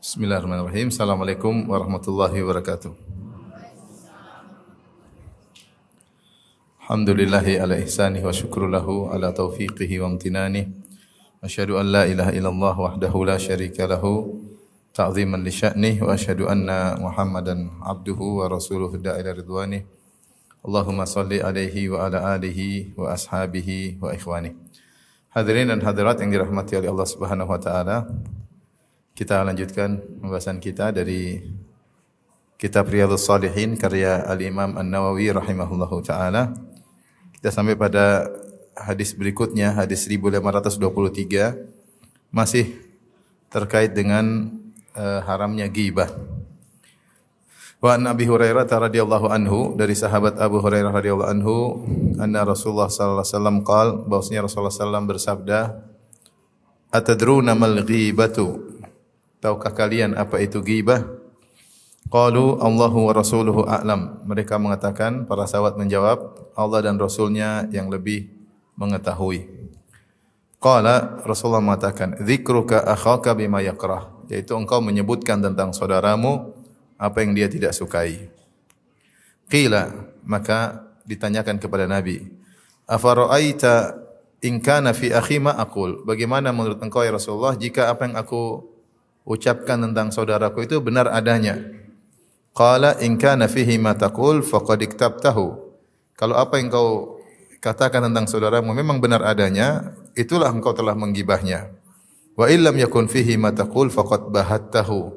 Bismillahirrahmanirrahim. Assalamualaikum warahmatullahi wabarakatuh. Alhamdulillahi ala ihsanih wa syukru lahu ala taufiqihi wa amtinani. Asyhadu an la ilaha illallah wahdahu la syarika lahu ta'ziman li sya'nih wa asyhadu anna Muhammadan abduhu wa rasuluhu da'ila ridwanih. Allahumma salli alaihi wa ala alihi wa ashabihi wa ikhwanih. Hadirin dan hadirat yang dirahmati oleh Allah Subhanahu wa taala. Kita lanjutkan pembahasan kita dari kitab Riyadhus Shalihin karya Al-Imam An-Nawawi rahimahullahu taala. Kita sampai pada hadis berikutnya, hadis 1523, masih terkait dengan haramnya ghibah. Wa an Abi Hurairah radhiyallahu anhu, dari sahabat Abu Hurairah radhiyallahu anhu, anna Rasulullah sallallahu alaihi wasallam qaal, bahwasanya Rasulullah sallallahu alaihi wasallam bersabda, atadruna mal ghibatu? Tahukah kalian apa itu ghibah? Qalu Allahu wa rasuluhu a'lam. Mereka mengatakan, para sahabat menjawab, Allah dan Rasulnya yang lebih mengetahui. Qala, Rasulullah mengatakan, dzikruka akhaka bima yakrah, yaitu engkau menyebutkan tentang saudaramu apa yang dia tidak sukai. Qila, maka ditanyakan kepada Nabi, afara'aita in kana fi akhi ma aqul? Bagaimana menurut engkau ya Rasulullah jika apa yang aku ucapkan tentang saudaraku itu benar adanya? Qala in kana fihi ma taqul faqad iktabtahu. Kalau apa yang kau katakan tentang saudaramu memang benar adanya, itulah engkau telah menggibahnya. Wa illam yakun fihi ma taqul faqad bahattahu.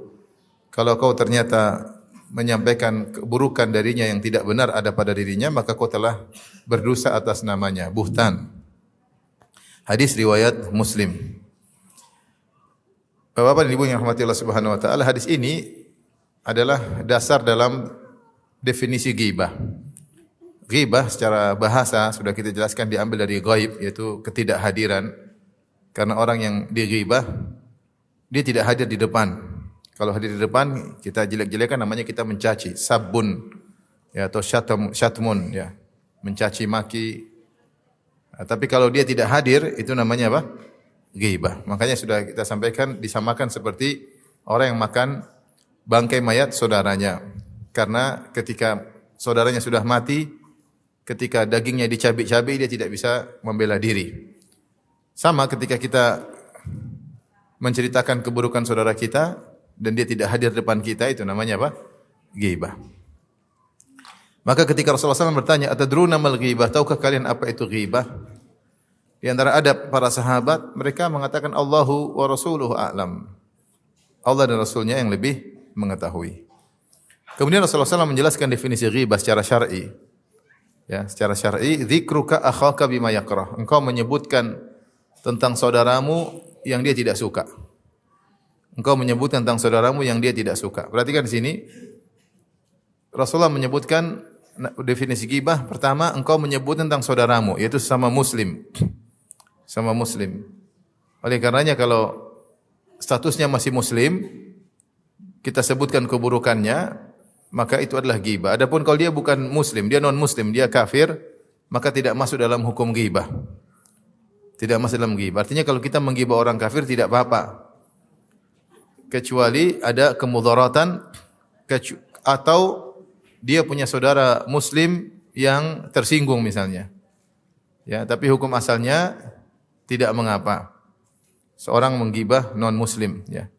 Kalau kau ternyata menyampaikan keburukan darinya yang tidak benar ada pada dirinya, maka kau telah berdosa atas namanya, buhtan. Hadis riwayat Muslim. Bapak dan Ibu yang rahmati Allah Subhanahu wa taala, hadis ini adalah dasar dalam definisi ghibah. Ghibah secara bahasa sudah kita jelaskan diambil dari ghaib, yaitu ketidakhadiran. Karena orang yang dighibah dia tidak hadir di depan. Kalau hadir di depan kita jelek-jelekan, namanya kita mencaci, sabbun ya, atau syatmun ya, mencaci maki. Nah, tapi kalau dia tidak hadir itu namanya apa? Ghibah. Makanya sudah kita sampaikan, disamakan seperti orang yang makan bangkai mayat saudaranya. Karena ketika saudaranya sudah mati, ketika dagingnya dicabik-cabik, dia tidak bisa membela diri. Sama ketika kita menceritakan keburukan saudara kita dan dia tidak hadir depan kita, itu namanya apa? Ghibah. Maka ketika Rasulullah SAW bertanya, atadruna mal ghibah? Tahukah kalian apa itu ghibah? Di antara adab para sahabat, mereka mengatakan Allahu wa rasuluhu a'lam. Allah dan Rasulnya yang lebih mengetahui. Kemudian Rasulullah SAW menjelaskan definisi ghibah secara syar'i. Ya, secara syar'i, dzikruka akhaka bima yakrah. Engkau menyebutkan tentang saudaramu yang dia tidak suka. Engkau menyebutkan tentang saudaramu yang dia tidak suka. Perhatikan di sini, Rasulullah menyebutkan definisi ghibah. Pertama, engkau menyebut tentang saudaramu, yaitu sesama muslim. Sama muslim. Oleh karenanya kalau statusnya masih muslim, kita sebutkan keburukannya, maka itu adalah ghibah. Adapun kalau dia bukan muslim, dia non muslim, dia kafir, maka tidak masuk dalam hukum ghibah. Tidak masuk dalam ghibah. Artinya kalau kita menggibah orang kafir tidak apa-apa. Kecuali ada kemudaratan atau dia punya saudara muslim yang tersinggung misalnya. Ya, tapi hukum asalnya tidak mengapa seorang menggibah non muslim ya.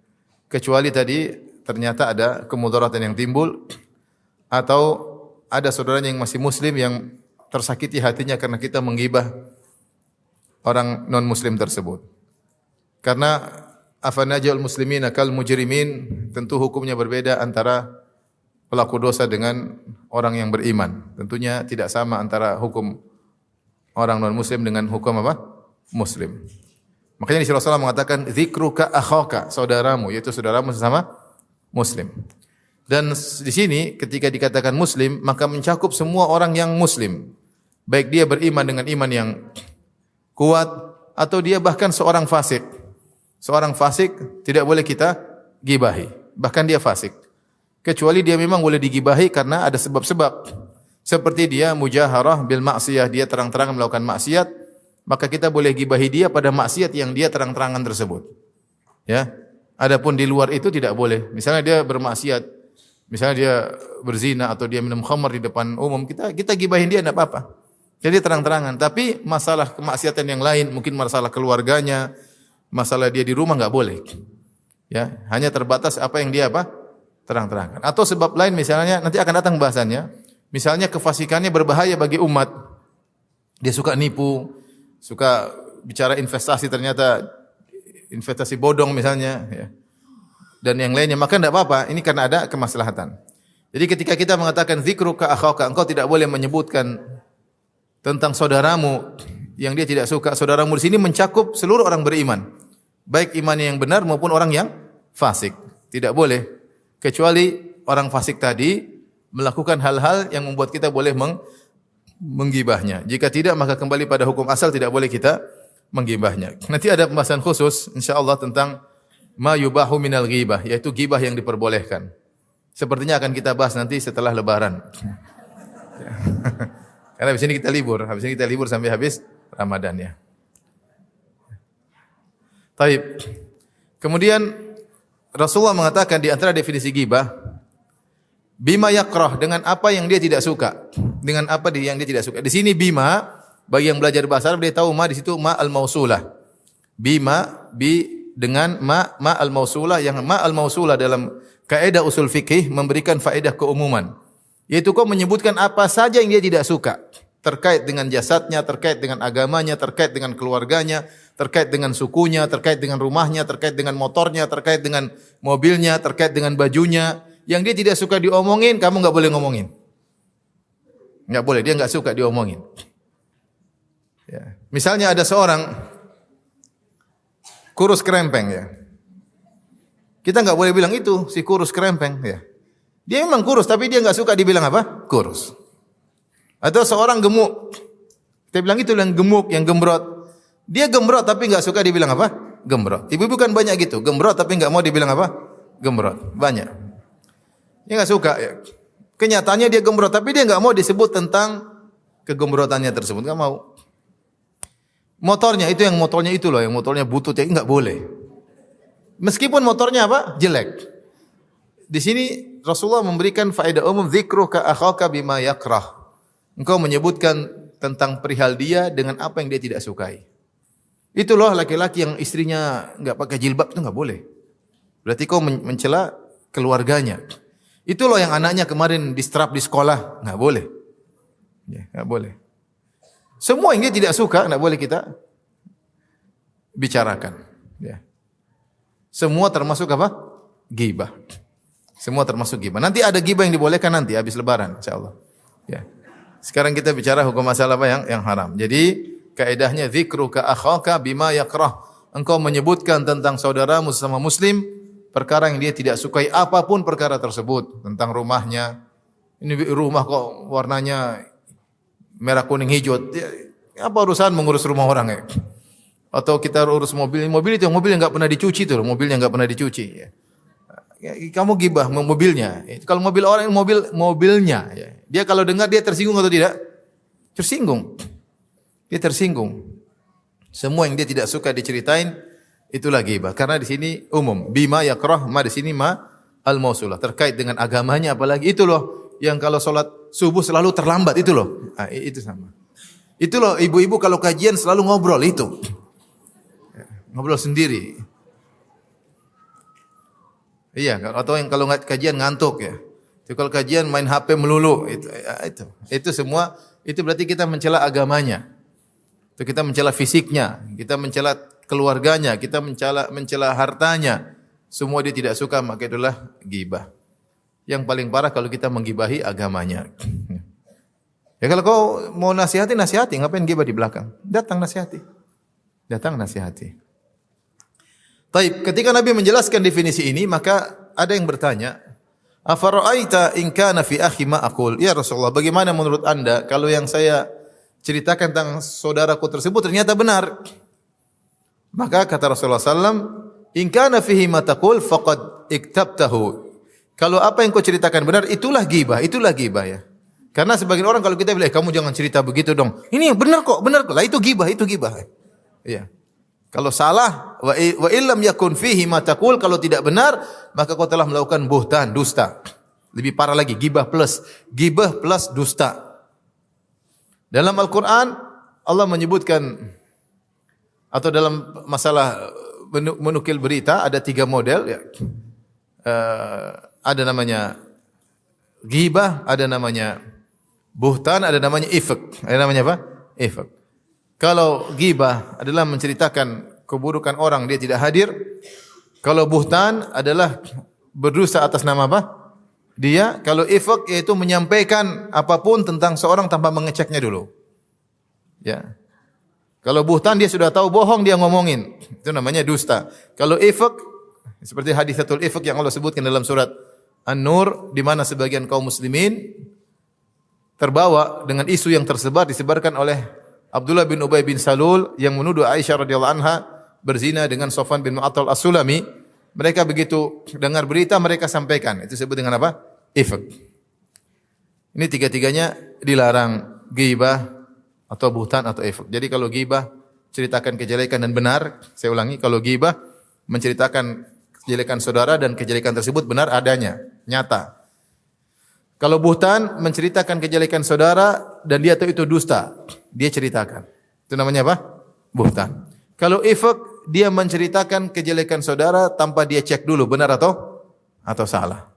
Kecuali tadi ternyata ada kemudaratan yang timbul atau ada saudaranya yang masih muslim yang tersakiti hatinya karena kita menggibah orang non muslim tersebut. Karena afanajal muslimina kal mujrimin, tentu hukumnya berbeda antara pelaku dosa dengan orang yang beriman. Tentunya tidak sama antara hukum orang non muslim dengan hukum apa? Muslim. Makanya di sini Rasulullah mengatakan dzikruka akhaka, saudaramu, yaitu saudaramu sesama muslim. Dan di sini ketika dikatakan muslim, maka mencakup semua orang yang muslim. Baik dia beriman dengan iman yang kuat atau dia bahkan seorang fasik. Seorang fasik tidak boleh kita gibahi, bahkan dia fasik. Kecuali dia memang boleh digibahi karena ada sebab-sebab. Seperti dia mujaharah bil maksiyah, dia terang-terangan melakukan maksiat, maka kita boleh gibahi dia pada maksiat yang dia terang-terangan tersebut. Ya. Adapun di luar itu tidak boleh. Misalnya dia bermaksiat, misalnya dia berzina atau dia minum khamar di depan umum, kita gibahin dia tidak apa-apa. Jadi terang-terangan. Tapi masalah kemaksiatan yang lain, mungkin masalah keluarganya, masalah dia di rumah enggak boleh. Ya, hanya terbatas apa yang dia terang-terangan. Atau sebab lain misalnya nanti akan datang bahasannya. Misalnya kefasikannya berbahaya bagi umat. Dia suka nipu, suka bicara investasi ternyata investasi bodong misalnya, ya. Dan yang lainnya, maka tidak apa-apa. Ini karena ada kemaslahatan. Jadi ketika kita mengatakan zikruka akhauka, engkau tidak boleh menyebutkan tentang saudaramu yang dia tidak suka. Saudaramu di sini mencakup seluruh orang beriman, baik imannya yang benar maupun orang yang fasik. Tidak boleh, kecuali orang fasik tadi melakukan hal-hal yang membuat kita boleh menggibahnya. Jika tidak, maka kembali pada hukum asal, tidak boleh kita menggibahnya. Nanti ada pembahasan khusus insyaallah tentang ma yubahu minal ghibah, yaitu gibah yang diperbolehkan. Sepertinya akan kita bahas nanti setelah lebaran. Karena habis ini kita libur, sampai habis Ramadan ya. Taib. Kemudian Rasulullah mengatakan di antara definisi gibah, bima yakrah, dengan apa yang dia tidak suka. Dengan apa yang dia tidak suka. Di sini bima, bagi yang belajar bahasa Arab dia tahu ma di situ ma al-mausulah. Dengan ma al-mausulah, yang ma al-mausulah dalam kaidah usul fikih memberikan faedah keumuman. Yaitu kau menyebutkan apa saja yang dia tidak suka, terkait dengan jasadnya, terkait dengan agamanya, terkait dengan keluarganya, terkait dengan sukunya, terkait dengan rumahnya, terkait dengan motornya, terkait dengan mobilnya, terkait dengan bajunya. Yang dia tidak suka diomongin, kamu enggak boleh ngomongin. Enggak boleh, dia enggak suka diomongin. Ya. Misalnya ada seorang kurus kerempeng ya. Kita enggak boleh bilang itu si kurus kerempeng ya. Dia memang kurus tapi dia enggak suka dibilang apa? Kurus. Atau seorang gemuk. Kita bilang itu yang gemuk, yang gembrot. Dia gembrot tapi enggak suka dibilang apa? Gembrot. Ibu-ibu kan banyak gitu, gembrot tapi enggak mau dibilang apa? Gembrot. Banyak. Dia enggak suka ya. Kenyataannya dia gembrot tapi dia enggak mau disebut tentang kegembrotannya tersebut, enggak mau. Motornya itu loh, yang motornya butut ya enggak boleh. Meskipun motornya apa? Jelek. Di sini Rasulullah memberikan faedah umum, dzikruka akhaka bima yakrah. Engkau menyebutkan tentang perihal dia dengan apa yang dia tidak sukai. Itu loh laki-laki yang istrinya enggak pakai jilbab itu enggak boleh. Berarti kau mencela keluarganya. Itu loh yang anaknya kemarin distrap di sekolah, enggak boleh. Ya, enggak boleh. Semua yang dia tidak suka enggak boleh kita bicarakan, ya. Semua termasuk apa? Ghibah. Semua termasuk ghibah. Nanti ada ghibah yang dibolehkan nanti habis lebaran insyaallah. Ya. Sekarang kita bicara hukum masalah apa yang haram. Jadi kaidahnya dzikruka akhaka bima yakrah. Engkau menyebutkan tentang saudaramu sesama muslim perkara yang dia tidak sukai, apapun perkara tersebut, tentang rumahnya. Ini rumah kok warnanya merah kuning hijau. Apa urusan mengurus rumah orang ya? Atau kita urus mobil itu mobil yang enggak pernah dicuci tuh, mobilnya enggak pernah dicuci ya. Kamu gibah mobilnya. Kalau mobil orang, mobilnya ya. Dia kalau dengar dia tersinggung atau tidak? Tersinggung. Dia tersinggung. Semua yang dia tidak suka diceritain itulah ghibah. Karena di sini umum. Bima yakrah, ma di sini ma al-mausulah. Terkait dengan agamanya apalagi. Itu loh yang kalau sholat subuh selalu terlambat itu loh. Nah, itu sama. Itu loh ibu-ibu kalau kajian selalu ngobrol itu. Ngobrol sendiri. Iya, atau yang kalau kajian ngantuk ya. Itu kalau kajian main HP melulu itu semua itu berarti kita mencela agamanya. Itu kita mencela fisiknya, kita mencela keluarganya, kita mencela hartanya. Semua dia tidak suka, maka itulah ghibah. Yang paling parah kalau kita menggibahi agamanya. Ya kalau kau mau nasihati, ngapain ghibah di belakang? Datang nasihati. Baik, ketika Nabi menjelaskan definisi ini, maka ada yang bertanya, "Afara'aita in kana fi akhi ma aqul?" Ya Rasulullah, bagaimana menurut Anda kalau yang saya ceritakan tentang saudaraku tersebut ternyata benar? Maka kata Rasulullah sallam, "In kana fihi ma taqul faqad iktabtahu." Kalau apa yang kau ceritakan benar, itulah ghibah ya. Karena sebagian orang kalau kita bilang, kamu jangan cerita begitu dong. Ini benar kok. Lah itu ghibah. Iya. Kalau salah, wa illam yakun fihi ma taqul, kalau tidak benar, maka kau telah melakukan buhtan, dusta. Lebih parah lagi, gibah plus dusta. Dalam Al-Qur'an Allah menyebutkan atau dalam masalah menukil berita ada 3 model ya. Ada namanya ghibah, ada namanya buhtan, ada namanya ifk. Ada namanya apa? Ifk. Kalau ghibah adalah menceritakan keburukan orang dia tidak hadir. Kalau buhtan adalah berdusta atas nama apa? Dia. Kalau ifk yaitu menyampaikan apapun tentang seorang tanpa mengeceknya dulu. Ya. Kalau buhtan dia sudah tahu bohong dia ngomongin. Itu namanya dusta. Kalau ifk seperti hadisatul ifk yang Allah sebutkan dalam surat An-Nur di mana sebagian kaum muslimin terbawa dengan isu yang disebarkan oleh Abdullah bin Ubay bin Salul yang menuduh Aisyah radhiyallahu anha berzina dengan Sofwan bin Mu'attal As-Sulami. Mereka begitu dengar berita mereka sampaikan. Itu disebut dengan apa? Ifk. Ini tiga-tiganya dilarang, ghibah atau buhtan atau ifk. Jadi kalau ghibah ceritakan kejelekan dan benar, saya ulangi, kalau ghibah menceritakan kejelekan saudara dan kejelekan tersebut benar adanya, nyata. Kalau buhtan menceritakan kejelekan saudara dan dia tahu itu dusta, dia ceritakan. Itu namanya apa? Buhtan. Kalau ifk, dia menceritakan kejelekan saudara tanpa dia cek dulu benar atau salah.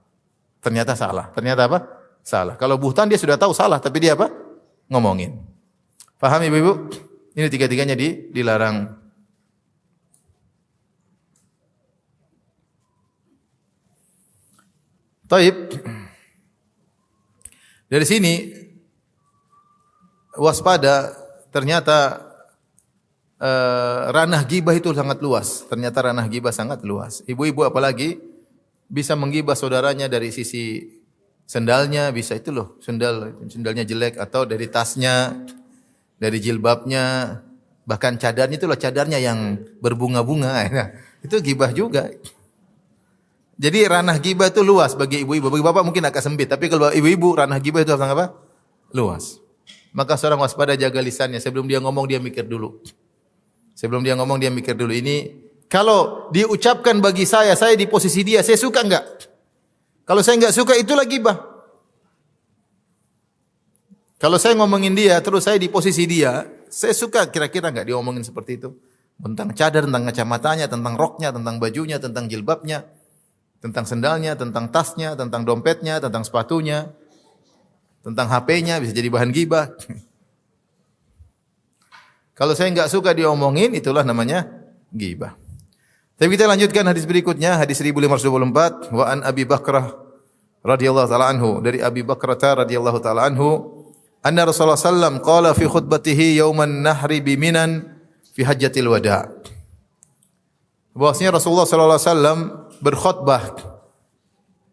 Ternyata salah. Ternyata apa? Salah. Kalau buhtan dia sudah tahu salah tapi dia apa? Ngomongin. Paham Ibu-ibu? Ini tiga-tiganya dilarang. Taib. Dari sini waspada, ternyata ranah gibah itu sangat luas. Ternyata ranah gibah sangat luas. Ibu-ibu apalagi bisa menggibah saudaranya dari sisi sendalnya, bisa itu loh, sendalnya jelek atau dari tasnya, dari jilbabnya, bahkan cadarnya itu loh, cadarnya yang berbunga-bunga. Nah, itu gibah juga. Jadi ranah gibah itu luas bagi ibu-ibu. Bagi bapak mungkin agak sempit, tapi kalau ibu-ibu ranah gibah itu apa? Luas. Maka seorang waspada jaga lisannya. Sebelum dia ngomong dia mikir dulu. Ini kalau diucapkan bagi saya di posisi dia, saya suka enggak? Kalau saya enggak suka itulah gibah. Kalau saya ngomongin dia terus saya di posisi dia, saya suka kira-kira enggak dia ngomongin seperti itu? Tentang cadar, tentang kacamatanya, tentang roknya, tentang bajunya, tentang jilbabnya, tentang sendalnya, tentang tasnya, tentang dompetnya, tentang sepatunya, tentang HP-nya, bisa jadi bahan gibah. Kalau saya enggak suka diomongin, itulah namanya gibah. Tapi kita lanjutkan hadis berikutnya, hadis 1524, wa an Abi Bakrah radhiyallahu taala anhu, dari Abi Bakrah radhiyallahu taala anhu, anna Rasulullah sallam qala fi khutbatihi yauman nahri bi Minan fi hajjatil wada'. Bahwasanya Rasulullah sallallahu alaihi wasallam berkhutbah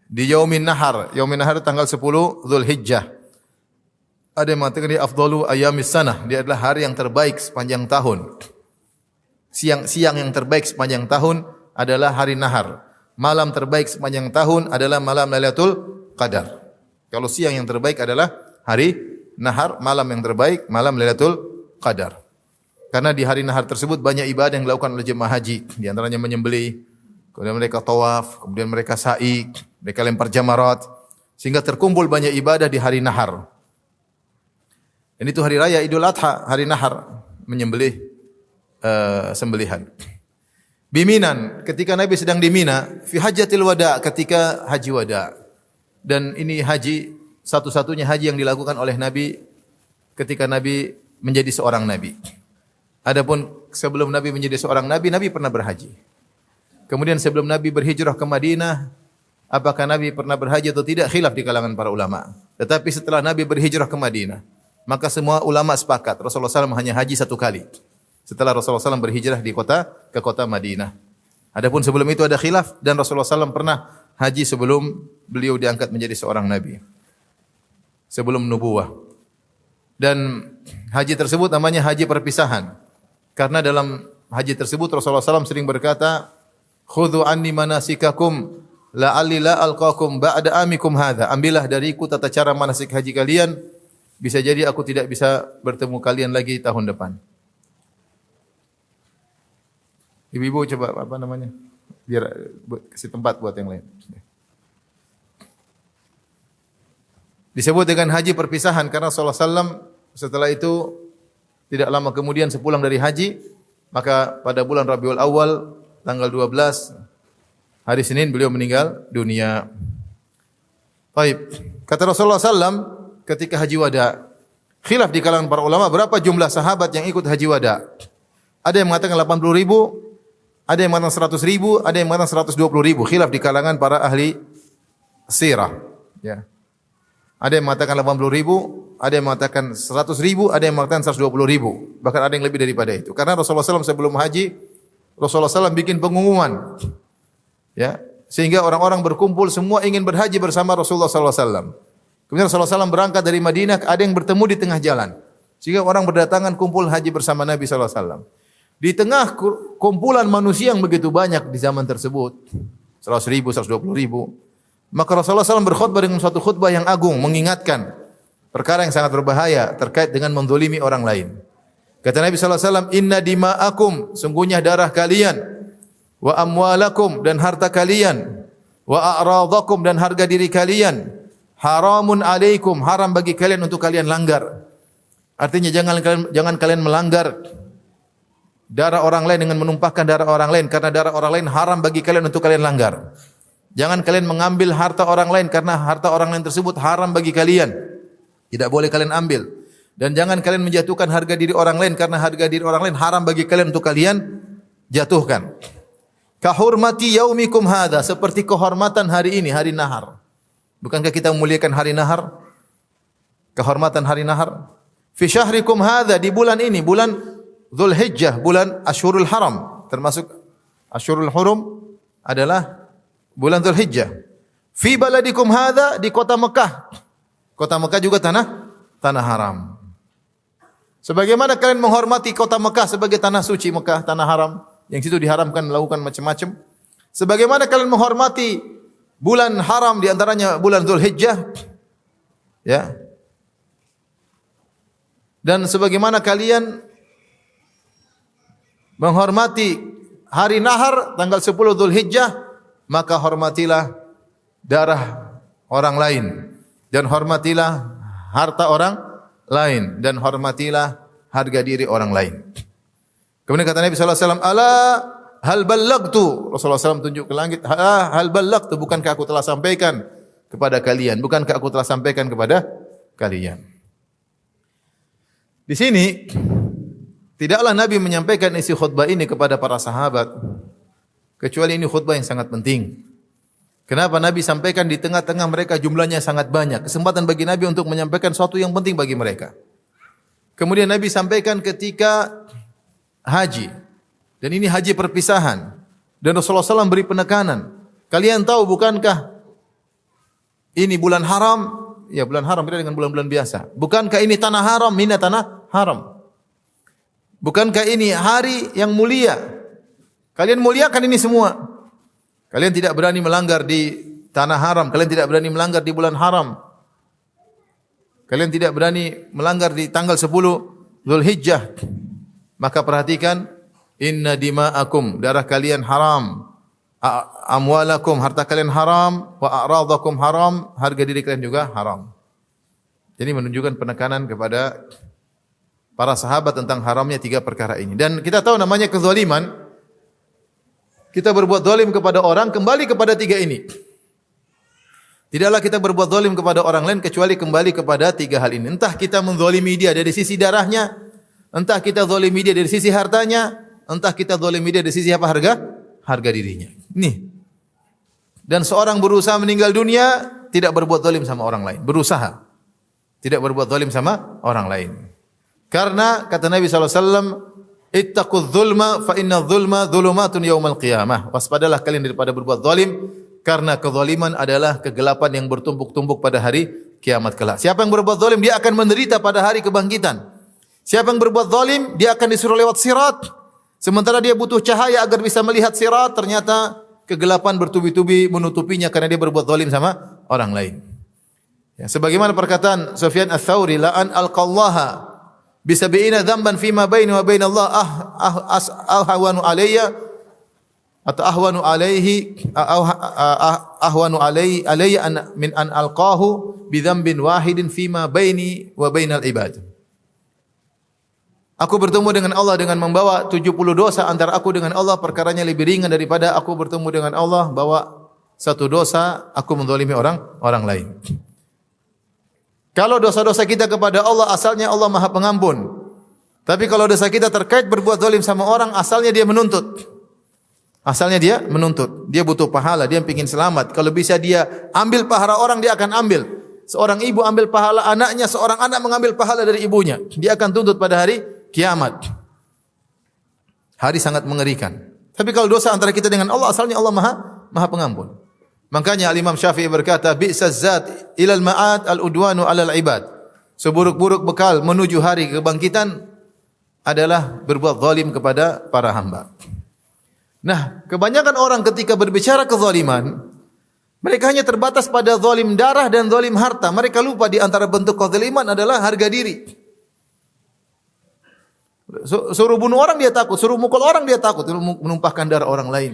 di Yaumin Nahar. Yaumin Nahar tanggal 10 Zulhijjah. Ada yang mengatakan dia afdalu ayamis sanah. Dia adalah hari yang terbaik sepanjang tahun. Siang yang terbaik sepanjang tahun adalah hari Nahar. Malam terbaik sepanjang tahun adalah malam Lailatul Qadar. Kalau siang yang terbaik adalah hari Nahar, malam yang terbaik malam Lailatul Qadar. Karena di hari Nahar tersebut banyak ibadah yang dilakukan oleh jemaah haji. Di antaranya menyembelih, kemudian mereka tawaf, kemudian mereka sa'i, mereka lempar jamarat, sehingga terkumpul banyak ibadah di hari Nahar. Dan itu hari raya Idul Adha, hari Nahar, menyembelih sembelihan. Biminan, ketika Nabi sedang di Mina, fi hajjatil wada, ketika haji wada. Dan ini haji satu-satunya haji yang dilakukan oleh Nabi ketika Nabi menjadi seorang nabi. Adapun sebelum Nabi menjadi seorang nabi, Nabi pernah berhaji. Kemudian sebelum Nabi berhijrah ke Madinah, apakah Nabi pernah berhaji atau tidak? Khilaf di kalangan para ulama. Tetapi setelah Nabi berhijrah ke Madinah, maka semua ulama sepakat Rasulullah SAW hanya haji satu kali. Setelah Rasulullah SAW berhijrah ke kota Madinah. Adapun sebelum itu ada khilaf dan Rasulullah SAW pernah haji sebelum beliau diangkat menjadi seorang nabi. Sebelum nubuwah. Dan haji tersebut namanya haji perpisahan. Karena dalam haji tersebut Rasulullah SAW sering berkata, khudhu anni manasikakum la'alli la alqakum ba'da amikum hadha. Ambillah dariku tata cara manasik haji kalian, bisa jadi aku tidak bisa bertemu kalian lagi tahun depan. Ibu-ibu coba apa namanya? Biar kasih tempat buat yang lain. Disebut dengan haji perpisahan karena Rasulullah SAW setelah itu tidak lama kemudian sepulang dari haji, maka pada bulan Rabiul Awal tanggal 12 hari Senin beliau meninggal dunia. Baik, kata Rasulullah SAW ketika haji wada, khilaf di kalangan para ulama berapa jumlah sahabat yang ikut haji wada. Ada yang mengatakan 80.000, ada yang mengatakan 100.000, ada yang mengatakan 120.000. Khilaf di kalangan para ahli sirah. Ya. Ada yang mengatakan 80.000, ada yang mengatakan 100.000, ada yang mengatakan 120.000. Bahkan ada yang lebih daripada itu. Karena Rasulullah SAW sebelum haji, Rasulullah SAW bikin pengumuman. Ya, sehingga orang-orang berkumpul semua ingin berhaji bersama Rasulullah SAW. Kemudian Rasulullah SAW berangkat dari Madinah, ada yang bertemu di tengah jalan. Sehingga orang berdatangan kumpul haji bersama Nabi SAW. Di tengah kumpulan manusia yang begitu banyak di zaman tersebut, 100.000, 120.000, maka Rasulullah SAW berkhutbah dengan suatu khutbah yang agung, mengingatkan perkara yang sangat berbahaya terkait dengan mendolimi orang lain. Kata Nabi SAW, Inna dima'akum, sungguhnya darah kalian, wa amwalakum, dan harta kalian, wa a'radakum, dan harga diri kalian, haramun alaikum, haram bagi kalian untuk kalian langgar. Artinya jangan kalian melanggar darah orang lain dengan menumpahkan darah orang lain, karena darah orang lain haram bagi kalian untuk kalian langgar. Jangan kalian mengambil harta orang lain karena harta orang lain tersebut haram bagi kalian. Tidak boleh kalian ambil. Dan jangan kalian menjatuhkan harga diri orang lain karena harga diri orang lain haram bagi kalian untuk kalian jatuhkan. Kahurmati yaumikum hadza, seperti kehormatan hari ini, hari nahar. Bukankah kita memuliakan hari nahar? Kehormatan hari nahar. Fi syahrikum hadza, di bulan ini, bulan Dzulhijjah, bulan Asyhurul Haram, termasuk Asyhurul Hurum adalah bulan Dzulhijjah. Fi baladikum hadza, di kota Mekah. Kota Mekah juga tanah haram. Sebagaimana kalian menghormati kota Mekah sebagai tanah suci Mekah, tanah haram, yang situ diharamkan melakukan macam-macam. Sebagaimana kalian menghormati bulan haram di antaranya bulan Dzulhijjah, ya. Dan sebagaimana kalian menghormati hari nahar tanggal 10 Dzulhijjah, maka hormatilah darah orang lain dan hormatilah harta orang lain dan hormatilah harga diri orang lain. Kemudian kata Nabi sallallahu alaihi wasallam, "Ala hal ballagtu?" Rasulullah SAW tunjuk ke langit, "Hal ballagtu, bukankah aku telah sampaikan kepada kalian? Bukankah aku telah sampaikan kepada kalian?" Di sini tidaklah Nabi menyampaikan isi khutbah ini kepada para sahabat, kecuali ini khutbah yang sangat penting. Kenapa Nabi sampaikan di tengah-tengah mereka jumlahnya sangat banyak? Kesempatan bagi Nabi untuk menyampaikan sesuatu yang penting bagi mereka. Kemudian Nabi sampaikan ketika haji. Dan ini haji perpisahan. Dan Rasulullah SAW beri penekanan. Kalian tahu bukankah ini bulan haram? Ya, bulan haram beda dengan bulan-bulan biasa. Bukankah ini tanah haram? Mina tanah haram. Bukankah ini hari yang mulia? Kalian muliakan ini semua. Kalian tidak berani melanggar di tanah haram. Kalian tidak berani melanggar di bulan haram. Kalian tidak berani melanggar di tanggal 10 Dzulhijjah. Maka perhatikan, inna dima'akum, darah kalian haram. Amwalakum, harta kalian haram. Wa a'radakum haram, harga diri kalian juga haram. Jadi menunjukkan penekanan kepada para sahabat tentang haramnya tiga perkara ini. Dan kita tahu namanya kezaliman. Kita berbuat zalim kepada orang, kembali kepada tiga ini. Tidaklah kita berbuat zalim kepada orang lain, kecuali kembali kepada tiga hal ini. Entah kita menzalimi dia dari sisi darahnya, entah kita zalimi dia dari sisi hartanya, entah kita zalimi dia dari sisi apa, harga dirinya. Nih. Dan seorang berusaha meninggal dunia, tidak berbuat zalim sama orang lain. Berusaha. Tidak berbuat zalim sama orang lain. Karena kata Nabi SAW, ittaqudz zulma fa inna dzulma dzulumatun yaumal qiyamah. Waspadalah kalian daripada berbuat zalim, karena kezaliman adalah kegelapan yang bertumpuk-tumpuk pada hari kiamat kelak. Siapa yang berbuat zalim dia akan menderita pada hari kebangkitan. Siapa yang berbuat zalim dia akan disuruh lewat sirat. Sementara dia butuh cahaya agar bisa melihat sirat, ternyata kegelapan bertubi-tubi menutupinya karena dia berbuat zalim sama orang lain. Ya, sebagaimana perkataan Sufyan Ats-Tsauri, la an alqallaha bisabiina dzamban fima baini wa baina Allah ahwanu alayya atau ahwanu alaihi alayya min an alqahu bi dzambin wahidin fima baini wa bainal ibad. Aku bertemu dengan Allah dengan membawa 70 dosa antara aku dengan Allah, perkaranya lebih ringan daripada aku bertemu dengan Allah bawa satu dosa aku menzalimi orang lain. Kalau dosa-dosa kita kepada Allah asalnya Allah Maha Pengampun. Tapi kalau dosa kita terkait berbuat zalim sama orang, asalnya dia menuntut. Asalnya dia menuntut. Dia butuh pahala, dia ingin selamat. Kalau bisa dia ambil pahala orang, dia akan ambil. Seorang ibu ambil pahala anaknya, seorang anak mengambil pahala dari ibunya. Dia akan tuntut pada hari kiamat. Hari sangat mengerikan. Tapi kalau dosa antara kita dengan Allah, asalnya Allah Maha Pengampun. Makanya Imam Syafi'i berkata, bi'saz zat ilal ma'ad al-udwanu 'alal ibad. Seburuk-buruk bekal menuju hari kebangkitan adalah berbuat zalim kepada para hamba. Nah, kebanyakan orang ketika berbicara kezaliman, mereka hanya terbatas pada zalim darah dan zalim harta. Mereka lupa di antara bentuk kezaliman adalah harga diri. Suruh bunuh orang dia takut, suruh mukul orang dia takut, menumpahkan darah orang lain.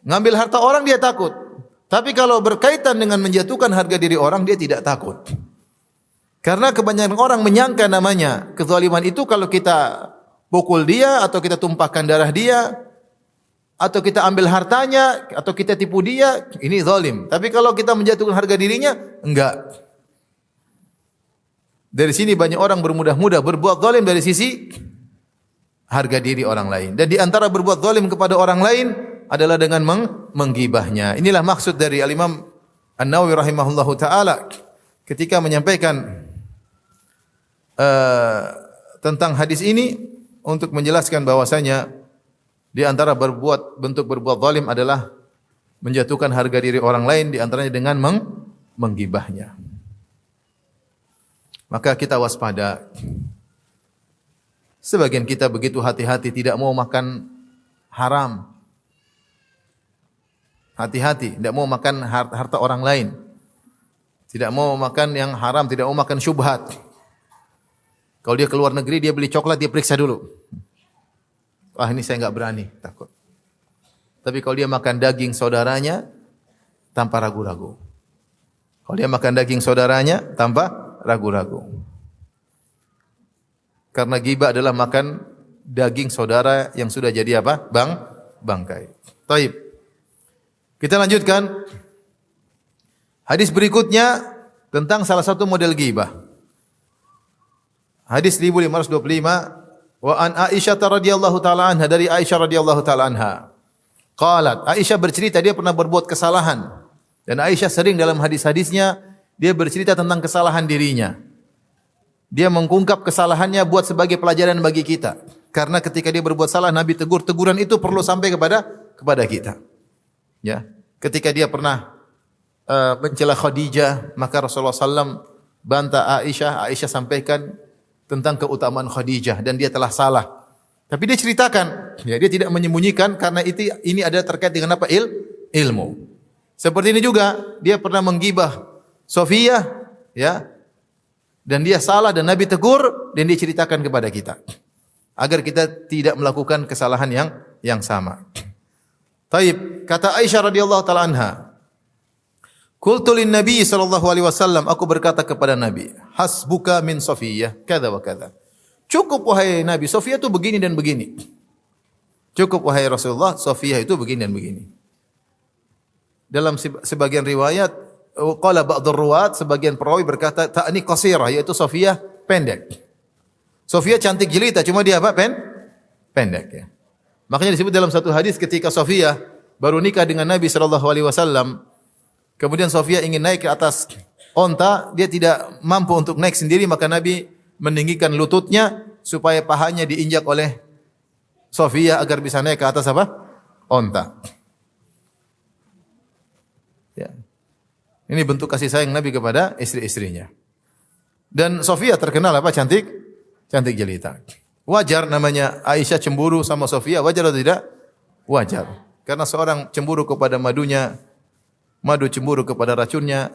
Ngambil harta orang dia takut. Tapi kalau berkaitan dengan menjatuhkan harga diri orang, dia tidak takut. Karena kebanyakan orang menyangka namanya kezaliman itu kalau kita pukul dia, atau kita tumpahkan darah dia, atau kita ambil hartanya, atau kita tipu dia, ini zalim. Tapi kalau kita menjatuhkan harga dirinya, enggak. Dari sini banyak orang bermudah-mudah berbuat zalim dari sisi harga diri orang lain. Dan di antara berbuat zalim kepada orang lain adalah dengan menggibahnya. Inilah maksud dari Al-Imam An-Nawawi rahimahullahu taala ketika menyampaikan tentang hadis ini untuk menjelaskan bahwasanya di antara bentuk berbuat zalim adalah menjatuhkan harga diri orang lain, di antaranya dengan menggibahnya. Maka kita waspada. Sebagian kita begitu hati-hati tidak mau makan haram. Hati-hati, tidak mau makan harta orang lain. Tidak mau makan yang haram, tidak mau makan syubhat. Kalau dia keluar negeri, dia beli coklat, dia periksa dulu. Wah, ini saya enggak berani, takut. Tapi kalau dia makan daging saudaranya, tanpa ragu-ragu. Kalau dia makan daging saudaranya, tanpa ragu-ragu. Karena ghibah adalah makan daging saudara yang sudah jadi apa? Bangkai. Taib. Kita lanjutkan. Hadis berikutnya tentang salah satu model ghibah. Hadis 1525 wa an Aisyah radhiyallahu taala anha, dari Aisyah radhiyallahu taala anha. Qalat, Aisyah bercerita dia pernah berbuat kesalahan. Dan Aisyah sering dalam hadis-hadisnya dia bercerita tentang kesalahan dirinya. Dia mengungkap kesalahannya buat sebagai pelajaran bagi kita. Karena ketika dia berbuat salah, Nabi tegur. Teguran itu perlu sampai kepada kita. Ya, ketika dia pernah mencela Khadijah, maka Rasulullah SAW bantah Aisyah. Aisyah sampaikan tentang keutamaan Khadijah dan dia telah salah. Tapi dia ceritakan, ya, dia tidak menyembunyikan karena ini adalah terkait dengan apa? Ilmu. Seperti ini juga dia pernah menggibah Sofiyah, ya, dan dia salah dan Nabi tegur dan dia ceritakan kepada kita agar kita tidak melakukan kesalahan yang sama. Taib, kata Aisyah radhiyallahu taala anha, qultu lin Nabi sallallahu alaihi wasallam, aku berkata kepada Nabi, hasbuka min Sofiyah kada wa kada. Cukup wahai Nabi, Sofiyah itu begini dan begini. Cukup wahai Rasulullah, Sofiyah itu begini dan begini. Dalam sebagian riwayat qala ba'dhur ruwat, sebagian perawi berkata ta'ni qasirah, yaitu Sofiyah pendek. Sofiyah cantik jelita, cuma dia apa? Pendek, ya. Makanya disebut dalam satu hadis ketika Sofiyah baru nikah dengan Nabi sallallahu alaihi wasallam, kemudian Sofiyah ingin naik ke atas onta, dia tidak mampu untuk naik sendiri, maka Nabi meninggikan lututnya supaya pahanya diinjak oleh Sofiyah agar bisa naik ke atas apa? Onta. Ya. Ini bentuk kasih sayang Nabi kepada istri-istrinya. Dan Sofiyah terkenal apa? Cantik jelita. Wajar namanya Aisyah cemburu sama Sofiyah, wajar atau tidak? Wajar. Karena seorang cemburu kepada madunya, madu cemburu kepada racunnya.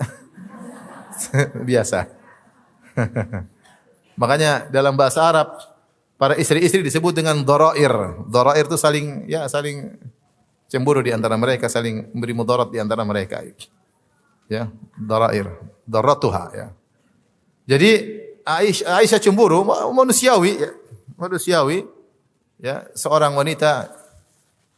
Biasa. Makanya dalam bahasa Arab para istri-istri disebut dengan dharair. Dharair itu saling cemburu di antara mereka, saling memberi mudarat di antara mereka. Ya, darair, daratuha ya. Jadi Aisyah cemburu manusiawi ya. Manusiawi ya, seorang wanita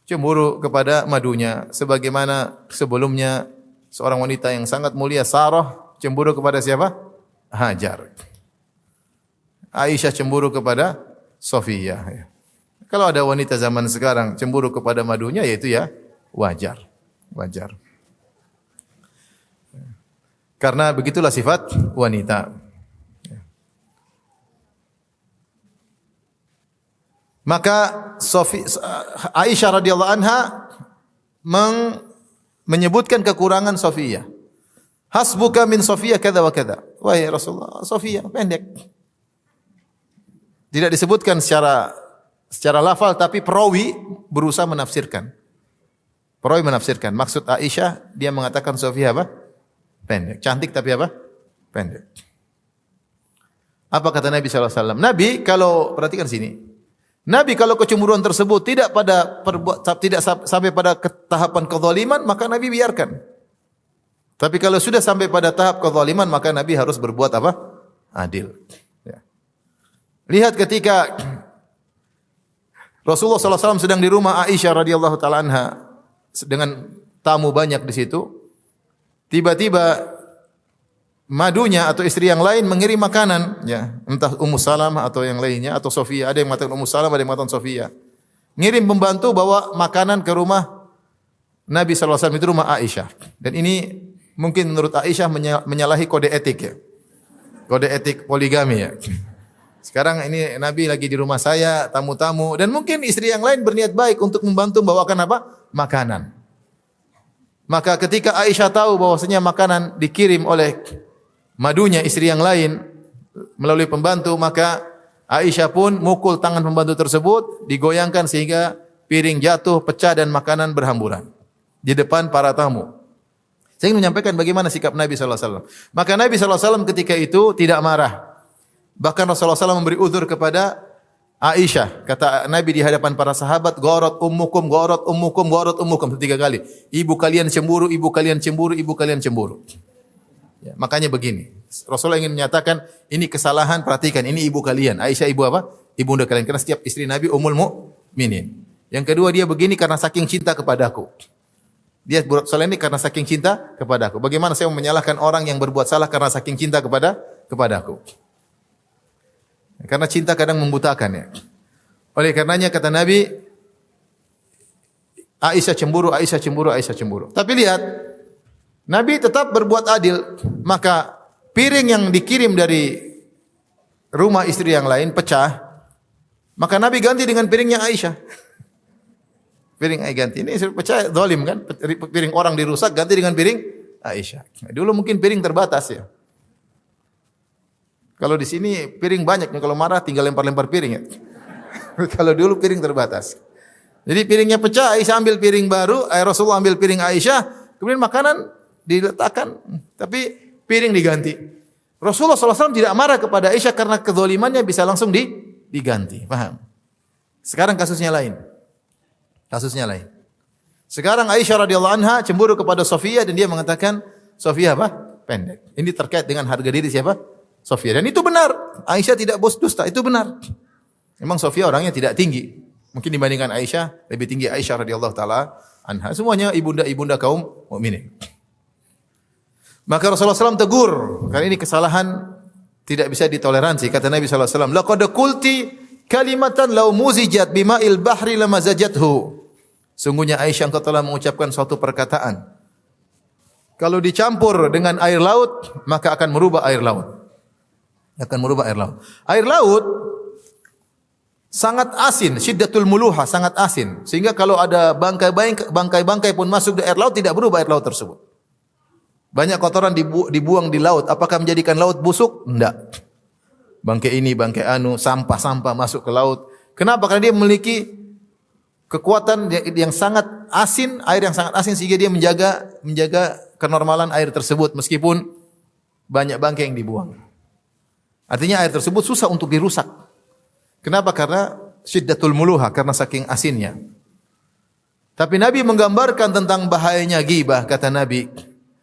cemburu kepada madunya sebagaimana sebelumnya seorang wanita yang sangat mulia Sarah cemburu kepada siapa? Hajar. Aisyah cemburu kepada Sofiyah ya. Kalau ada wanita zaman sekarang cemburu kepada madunya, yaitu ya wajar. Wajar. Karena begitulah sifat wanita. Maka Aisyah radhiyallahu anha menyebutkan kekurangan Sofiyah. Hasbuka min Sofiyah kada wa kada. Wahai Rasulullah, Sofiyah pendek. Tidak disebutkan secara lafal, tapi perawi berusaha menafsirkan. Perawi menafsirkan. Maksud Aisyah, dia mengatakan Sofiyah apa? Pendek. Cantik tapi apa? Pendek. Apa kata Nabi SAW? Nabi kalau, perhatikan sini. Nabi kalau kecemburuan tersebut tidak sampai pada tahapan kezaliman, maka Nabi biarkan. Tapi kalau sudah sampai pada tahap kezaliman, maka Nabi harus berbuat apa? Adil. Ya. Lihat ketika Rasulullah SAW sedang di rumah Aisyah radhiyallahu taala anha dengan tamu banyak di situ. Tiba-tiba madunya atau istri yang lain mengirim makanan, ya, entah Ummu Salamah atau yang lainnya atau Sofiyah. Ada yang mengatakan Ummu Salamah, ada yang mengatakan Sofiyah. Ngirim pembantu bawa makanan ke rumah Nabi sallallahu alaihi wasallam, itu rumah Aisyah. Dan ini mungkin menurut Aisyah menyalahi kode etik ya. Kode etik poligami ya. Sekarang ini Nabi lagi di rumah saya, tamu-tamu, dan mungkin istri yang lain berniat baik untuk membantu membawakan apa? Makanan. Maka ketika Aisyah tahu bahwasanya makanan dikirim oleh madunya istri yang lain melalui pembantu, maka Aisyah pun mukul tangan pembantu tersebut, digoyangkan sehingga piring jatuh, pecah dan makanan berhamburan di depan para tamu. Saya ingin menyampaikan bagaimana sikap Nabi sallallahu alaihi wasallam. Maka Nabi sallallahu alaihi wasallam ketika itu tidak marah. Bahkan Rasulullah SAW memberi uzur kepada Aisyah. Kata Nabi di hadapan para sahabat, "Gharat ummukum, gharat ummukum, gharat ummukum." 3 kali. Ibu kalian cemburu, ibu kalian cemburu, ibu kalian cemburu. Ya, makanya begini. Rasulullah ingin menyatakan ini kesalahan, perhatikan, ini ibu kalian. Aisyah ibu apa? Ibunda kalian. Karena setiap istri Nabi ummul mukminin. Yang kedua, dia begini karena saking cinta kepadaku. Dia berbuat salah ini karena saking cinta kepadaku. Bagaimana saya mau menyalahkan orang yang berbuat salah karena saking cinta kepadaku? Karena cinta kadang membutakan ya. Oleh karenanya kata Nabi, Aisyah cemburu, Aisyah cemburu, Aisyah cemburu. Tapi lihat, Nabi tetap berbuat adil. Maka piring yang dikirim dari rumah istri yang lain pecah, maka Nabi ganti dengan piringnya Aisyah. Piring Aisyah ganti. Ini pecah, zalim kan? Piring orang dirusak, ganti dengan piring Aisyah. Dulu mungkin piring terbatas ya. Kalau di sini piring banyak, kalau marah tinggal lempar-lempar piring ya. Kalau dulu piring terbatas. Jadi piringnya pecah, Aisyah ambil piring baru, Rasulullah ambil piring Aisyah, kemudian makanan diletakkan, tapi piring diganti. Rasulullah SAW tidak marah kepada Aisyah karena kezalimannya bisa langsung diganti. Paham? Sekarang kasusnya lain. Kasusnya lain. Sekarang Aisyah radhiyallahu anha cemburu kepada Sofiyah dan dia mengatakan Sofiyah apa? Pendek. Ini terkait dengan harga diri siapa? Sofiyah. Dan itu benar. Aisyah tidak bos dusta, itu benar. Memang Sofiyah orangnya tidak tinggi. Mungkin dibandingkan Aisyah, lebih tinggi Aisyah radhiyallahu taala anha. Semuanya ibunda-ibunda kaum mukminin. Maka Rasulullah SAW tegur, karena ini kesalahan tidak bisa ditoleransi. Kata Nabi SAW, "Laqad qulti kalimatan law muzijat bima'il bahri lamazajathu." Sungguhnya Aisyah, engkau telah mengucapkan suatu perkataan. Kalau dicampur dengan air laut, maka akan merubah air laut. Akan merubah air laut. Air laut sangat asin, syiddatul muluha, sangat asin. Sehingga kalau ada bangkai-bangkai pun masuk di air laut, tidak berubah air laut tersebut. Banyak kotoran dibuang di laut. Apakah menjadikan laut busuk? Tidak. Bangkai ini, bangkai anu, sampah-sampah masuk ke laut. Kenapa? Karena dia memiliki kekuatan yang sangat asin, air yang sangat asin sehingga dia menjaga kenormalan air tersebut meskipun banyak bangkai yang dibuang. Artinya air tersebut susah untuk dirusak. Kenapa? Karena syiddatul muluha, karena saking asinnya. Tapi Nabi menggambarkan tentang bahayanya ghibah. Kata Nabi,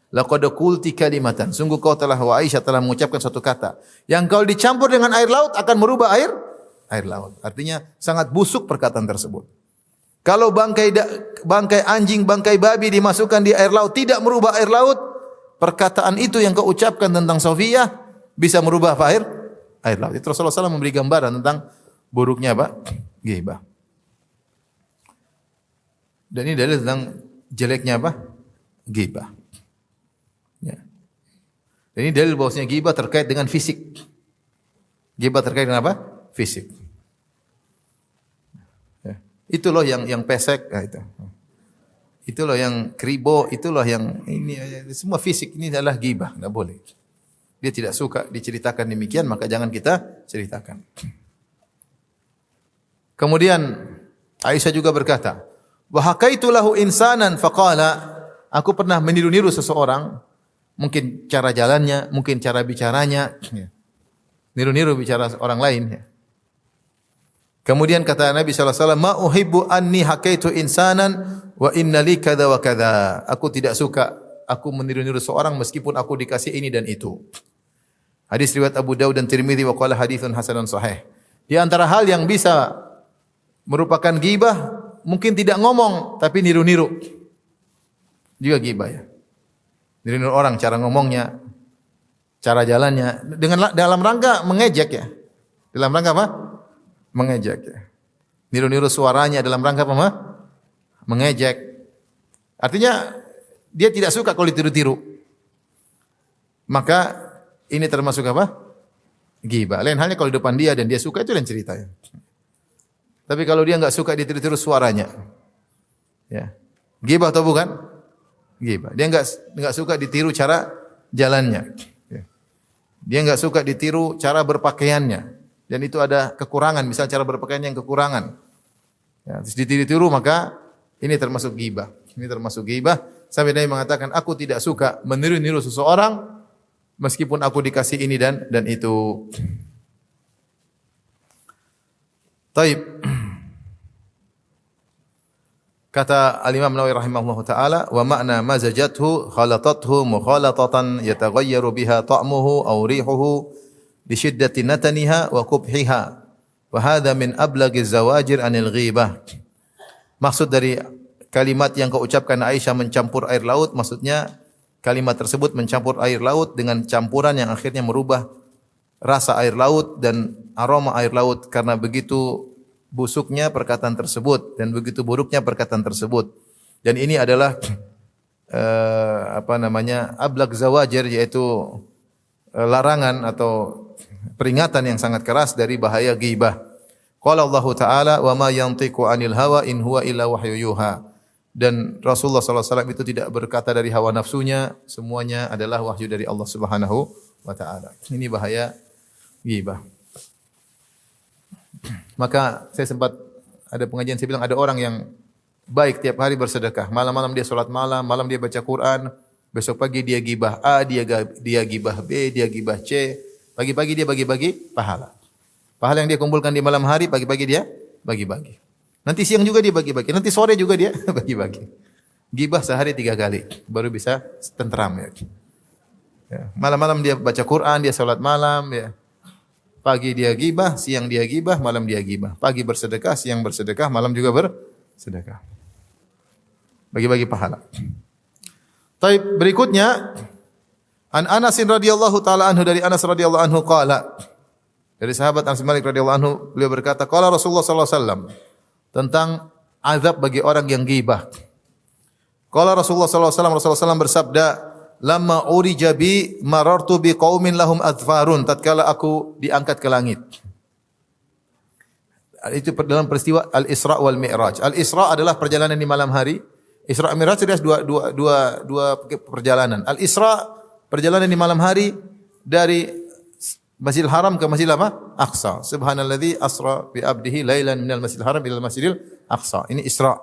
laqad qulti kalimatan. Sungguh kau telah, wa Aisyah telah mengucapkan satu kata yang kalau dicampur dengan air laut akan merubah air laut. Artinya sangat busuk perkataan tersebut. Kalau bangkai anjing, bangkai babi dimasukkan di air laut tidak merubah air laut, perkataan itu yang kau ucapkan tentang Sofiyah bisa merubah apa? Air laut. Itu Rasulullah SAW memberi gambaran tentang buruknya apa? Ghibah. Dan ini dalil tentang jeleknya apa? Ghibah. Ya. Dan ini dalil bahwasanya ghibah terkait dengan fisik. Ghibah terkait dengan apa? Fisik. Ya. Itu loh yang pesek, nah itu. Itu loh yang kribo, itu loh yang ini semua fisik, ini adalah ghibah, enggak boleh. Dia tidak suka diceritakan demikian, maka jangan kita ceritakan. Kemudian Aisyah juga berkata, wa hakaitu lahu insanan faqala, aku pernah meniru-niru seseorang, mungkin cara jalannya, mungkin cara bicaranya, niru-niru bicara orang lain. Kemudian kata Nabi sallallahu alaihi wasallam, ma uhibbu anni hakaitu insanan wa inna li kadza wa kadza. Aku tidak suka aku meniru-niru seorang meskipun aku dikasih ini dan itu. Hadis riwayat Abu Daud dan Tirmidzi wa qala haditsun hasanun sahih. Di antara hal yang bisa merupakan ghibah, mungkin tidak ngomong tapi niru-niru. Juga ghibah ya. Niru-niru orang cara ngomongnya, cara jalannya dengan dalam rangka mengejek ya. Dalam rangka apa? Mengejek ya. Niru-niru suaranya dalam rangka apa? Mengejek. Artinya dia tidak suka kalau ditiru-tiru. Maka ini termasuk apa? Ghibah. Lain halnya kalau di depan dia dan dia suka, itu lain ceritanya. Tapi kalau dia enggak suka ditiru-tiru suaranya, ya. Ghibah atau bukan? Ghibah. Dia enggak suka ditiru cara jalannya. Ya. Dia enggak suka ditiru cara berpakaiannya. Dan itu ada kekurangan, misal cara berpakaian yang kekurangan. Ya, terus ditiru-tiru maka ini termasuk ghibah. Ini termasuk ghibah. Sampai Nabi mengatakan, aku tidak suka meniru-niru seseorang meskipun aku dikasih ini dan itu. Taib. Kata Al-Imam Nawawi rahimahullah ta'ala, wa ma'na mazajathu khalatathu mukhalatatan yataghayyaru biha ta'muhu aw rihuhu li shiddati nataniha wa qubhiha. Wa hadha min ablaghi zawajir anil ghibah. Maksud dari kalimat yang kau ucapkan Aisyah mencampur air laut, maksudnya kalimat tersebut mencampur air laut dengan campuran yang akhirnya merubah rasa air laut dan aroma air laut karena begitu busuknya perkataan tersebut dan begitu buruknya perkataan tersebut. Dan ini adalah ablag zawajir, yaitu larangan atau peringatan yang sangat keras dari bahaya ghibah. Qala Allah Ta'ala, wa ma yantiqu 'anil hawa in huwa illa wahyu yuha. Dan Rasulullah sallallahu alaihi wasallam itu tidak berkata dari hawa nafsunya, semuanya adalah wahyu dari Allah Subhanahu wa taala. Ini bahaya ghibah. Maka saya sempat ada pengajian, saya bilang ada orang yang baik tiap hari bersedekah, malam-malam dia salat malam, malam dia baca Quran, besok pagi dia gibah A, dia gibah B, dia gibah C, pagi-pagi dia bagi-bagi pahala. Pahala yang dia kumpulkan di malam hari, pagi-pagi dia bagi-bagi. Nanti siang juga dia bagi-bagi, nanti sore juga dia bagi-bagi. Gibah sehari 3 kali, baru bisa tentram ya. Malam-malam dia baca Quran, dia salat malam ya. Pagi dia gibah, siang dia gibah, malam dia gibah. Pagi bersedekah, siang bersedekah, malam juga bersedekah. Bagi-bagi pahala. Taib, berikutnya an Anas radhiyallahu taala anhu, dari Anas radhiyallahu anhu qala, dari sahabat Anas bin Malik radhiyallahu anhu, beliau berkata, qala Rasulullah sallallahu alaihi wasallam, tentang azab bagi orang yang ghibah. Qala Rasulullah sallallahu alaihi wasallam, Rasulullah SAW bersabda, lamma urija bi marartu bi qaumin lahum adfarun, tatkala aku diangkat ke langit. Itu dalam peristiwa Al-Isra wal Mi'raj. Al-Isra adalah perjalanan di malam hari. Isra Mi'raj adalah dua perjalanan. Al-Isra perjalanan di malam hari dari Masjidil Haram ke Masjidil apa? Aqsa. Subhanalladzi asra bi abdihi lailan minal Masjidil Haram ila Masjidil Aqsa. Ini Isra.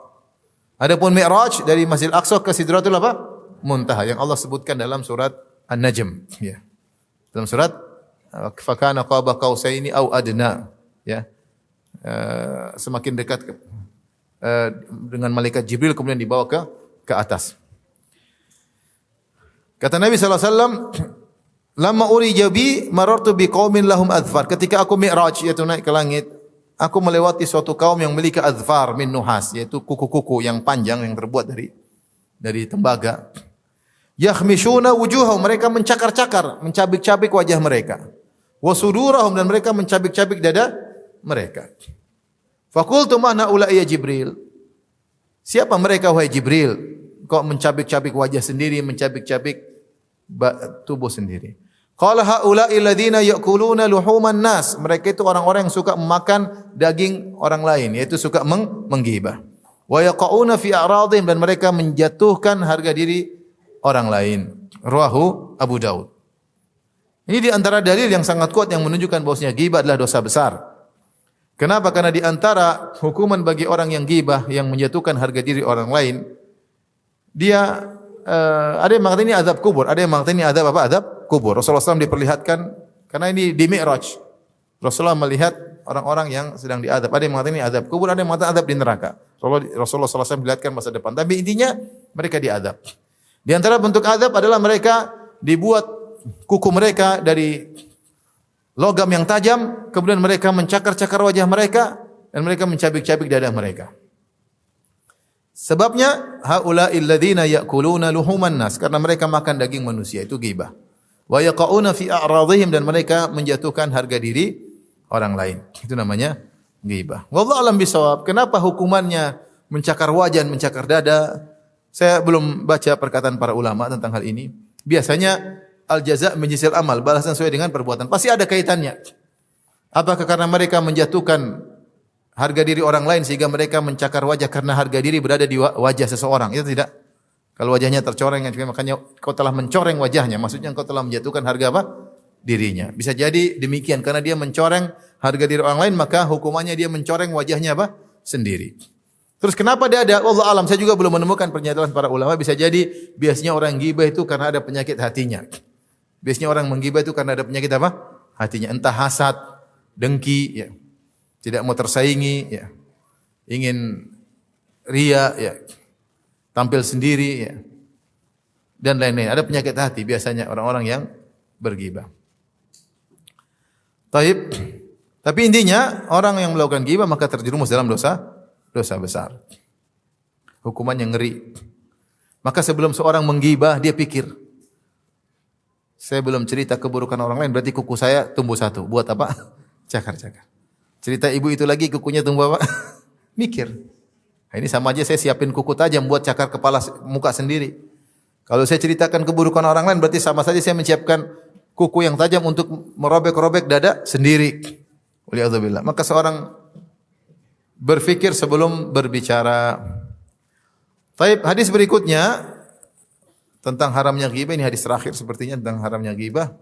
Adapun Mi'raj dari Masjidil Aqsa ke Sidratul apa? Muntaha, yang Allah sebutkan dalam surat An-Najm, ya. Dalam surat fakana qaba qausaini au adna, ya. Semakin dekat dengan malaikat Jibril kemudian dibawa ke atas. Kata Nabi SAW, "Lamma urija bi marartu bi qaumin lahum adfar." Ketika aku mi'raj, yaitu naik ke langit, aku melewati suatu kaum yang memiliki adfar min nuhas, yaitu kuku-kuku yang panjang yang terbuat dari tembaga. Yakhmishuna wujuhahum, mereka mencakar-cakar, mencabik-cabik wajah mereka. Wa sudurahum, dan mereka mencabik-cabik dada mereka. Faqultu mana ulai ya Jibril? Siapa mereka wahai Jibril? Kok mencabik-cabik wajah sendiri, mencabik-cabik tubuh sendiri? Qala haula'i alladziina ya'kuluna luhuman nas. Mereka itu orang-orang yang suka memakan daging orang lain, yaitu suka menggibah. Wa yaqauna fi a'radihim, dan mereka menjatuhkan harga diri orang lain. Rawahu Abu Daud. Ini di antara dalil yang sangat kuat yang menunjukkan bahwasanya ghibah adalah dosa besar. Kenapa? Karena di antara hukuman bagi orang yang ghibah, yang menjatuhkan harga diri orang lain, dia ada yang mengatakan ini azab kubur, ada yang mengatakan ini azab apa? Azab kubur. Rasulullah SAW diperlihatkan, karena ini di Mi'raj. Rasulullah melihat orang-orang yang sedang diazab. Ada yang mengatakan ini azab kubur, ada yang mengatakan azab di neraka. Rasulullah SAW melihatkan masa depan. Tapi intinya mereka diazab. Di antara bentuk azab adalah mereka dibuat kuku mereka dari logam yang tajam, kemudian mereka mencakar-cakar wajah mereka, dan mereka mencabik-cabik dada mereka. Sebabnya haula'il ladzina ya'kuluna luhuman nas, karena mereka makan daging manusia, itu ghibah. Wa yaqauna fi a'radihim, dan mereka menjatuhkan harga diri orang lain. Itu namanya ghibah. Wallahu a'lam bishawab. Kenapa hukumannya mencakar wajah, mencakar dada? Saya belum baca perkataan para ulama tentang hal ini. Biasanya al-jaza' min jinsil amal, balasan sesuai dengan perbuatan. Pasti ada kaitannya. Apakah karena mereka menjatuhkan harga diri orang lain sehingga mereka mencakar wajah karena harga diri berada di wajah seseorang? Itu tidak. Kalau wajahnya tercoreng, makanya kau telah mencoreng wajahnya. Maksudnya kau telah menjatuhkan harga apa? Dirinya. Bisa jadi demikian, karena dia mencoreng harga diri orang lain, maka hukumannya dia mencoreng wajahnya apa? Sendiri. Terus kenapa dia ada? Wallahu alam, saya juga belum menemukan pernyataan para ulama. Bisa jadi biasanya orang ghibah itu karena ada penyakit hatinya. Biasanya orang menggibah itu karena ada penyakit apa? Hatinya, entah hasad, dengki, ya. Tidak mau tersaingi, ya. Ingin ria, ya. Tampil sendiri, ya. Dan lain-lain. Ada penyakit hati biasanya orang-orang yang berghibah. Tapi intinya orang yang melakukan ghibah maka terjerumus dalam dosa besar. Hukumannya ngeri. Maka sebelum seorang menggibah, dia pikir, saya belum cerita keburukan orang lain, berarti kuku saya tumbuh satu. Buat apa? Cakar-cakar. Cerita ibu itu lagi, kukunya tumbuh apa? Mikir. Nah, ini sama aja saya siapin kuku tajam buat cakar kepala muka sendiri. Kalau saya ceritakan keburukan orang lain, berarti sama saja saya menyiapkan kuku yang tajam untuk merobek-robek dada sendiri. Waliyadzubillah. Maka seorang berfikir sebelum berbicara. Baik, hadis berikutnya tentang haramnya ghibah, ini hadis terakhir sepertinya tentang haramnya ghibah.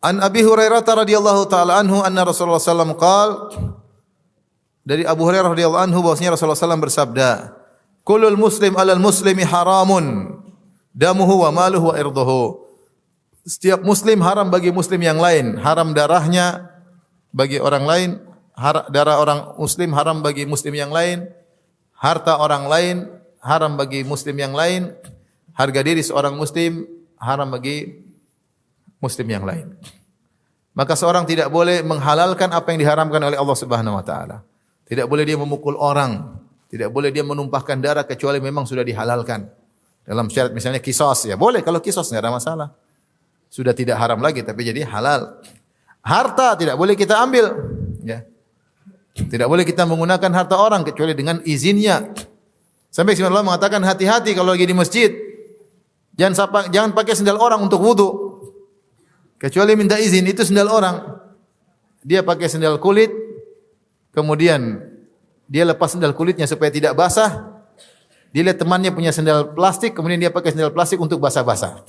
An Abi Hurairah radhiyallahu taala anhu anna Rasulullah sallallahu alaihi wasallam qala, dari Abu Hurairah radhiyallahu anhu bahwasanya Rasulullah sallallahu bersabda, "Kullul muslim 'alal muslimi haramun damuhu wa maluhu wa irduhu." Setiap muslim haram bagi muslim yang lain, haram darahnya bagi orang lain, darah orang muslim haram bagi muslim yang lain, harta orang lain haram bagi muslim yang lain, harga diri seorang muslim haram bagi muslim yang lain. Maka seorang tidak boleh menghalalkan apa yang diharamkan oleh Allah Subhanahu wa taala. Tidak boleh dia memukul orang, tidak boleh dia menumpahkan darah kecuali memang sudah dihalalkan. Dalam syariat misalnya qisas, ya boleh, kalau qisas enggak ada masalah. Sudah tidak haram lagi tapi jadi halal. Harta tidak boleh kita ambil, ya. Tidak boleh kita menggunakan harta orang kecuali dengan izinnya. Sampai Allah mengatakan hati-hati kalau lagi di masjid. Jangan pakai sendal orang untuk wudu. Kecuali minta izin, itu sendal orang. Dia pakai sendal kulit, kemudian dia lepas sendal kulitnya supaya tidak basah. Dia lihat temannya punya sendal plastik, kemudian dia pakai sendal plastik untuk basah-basah.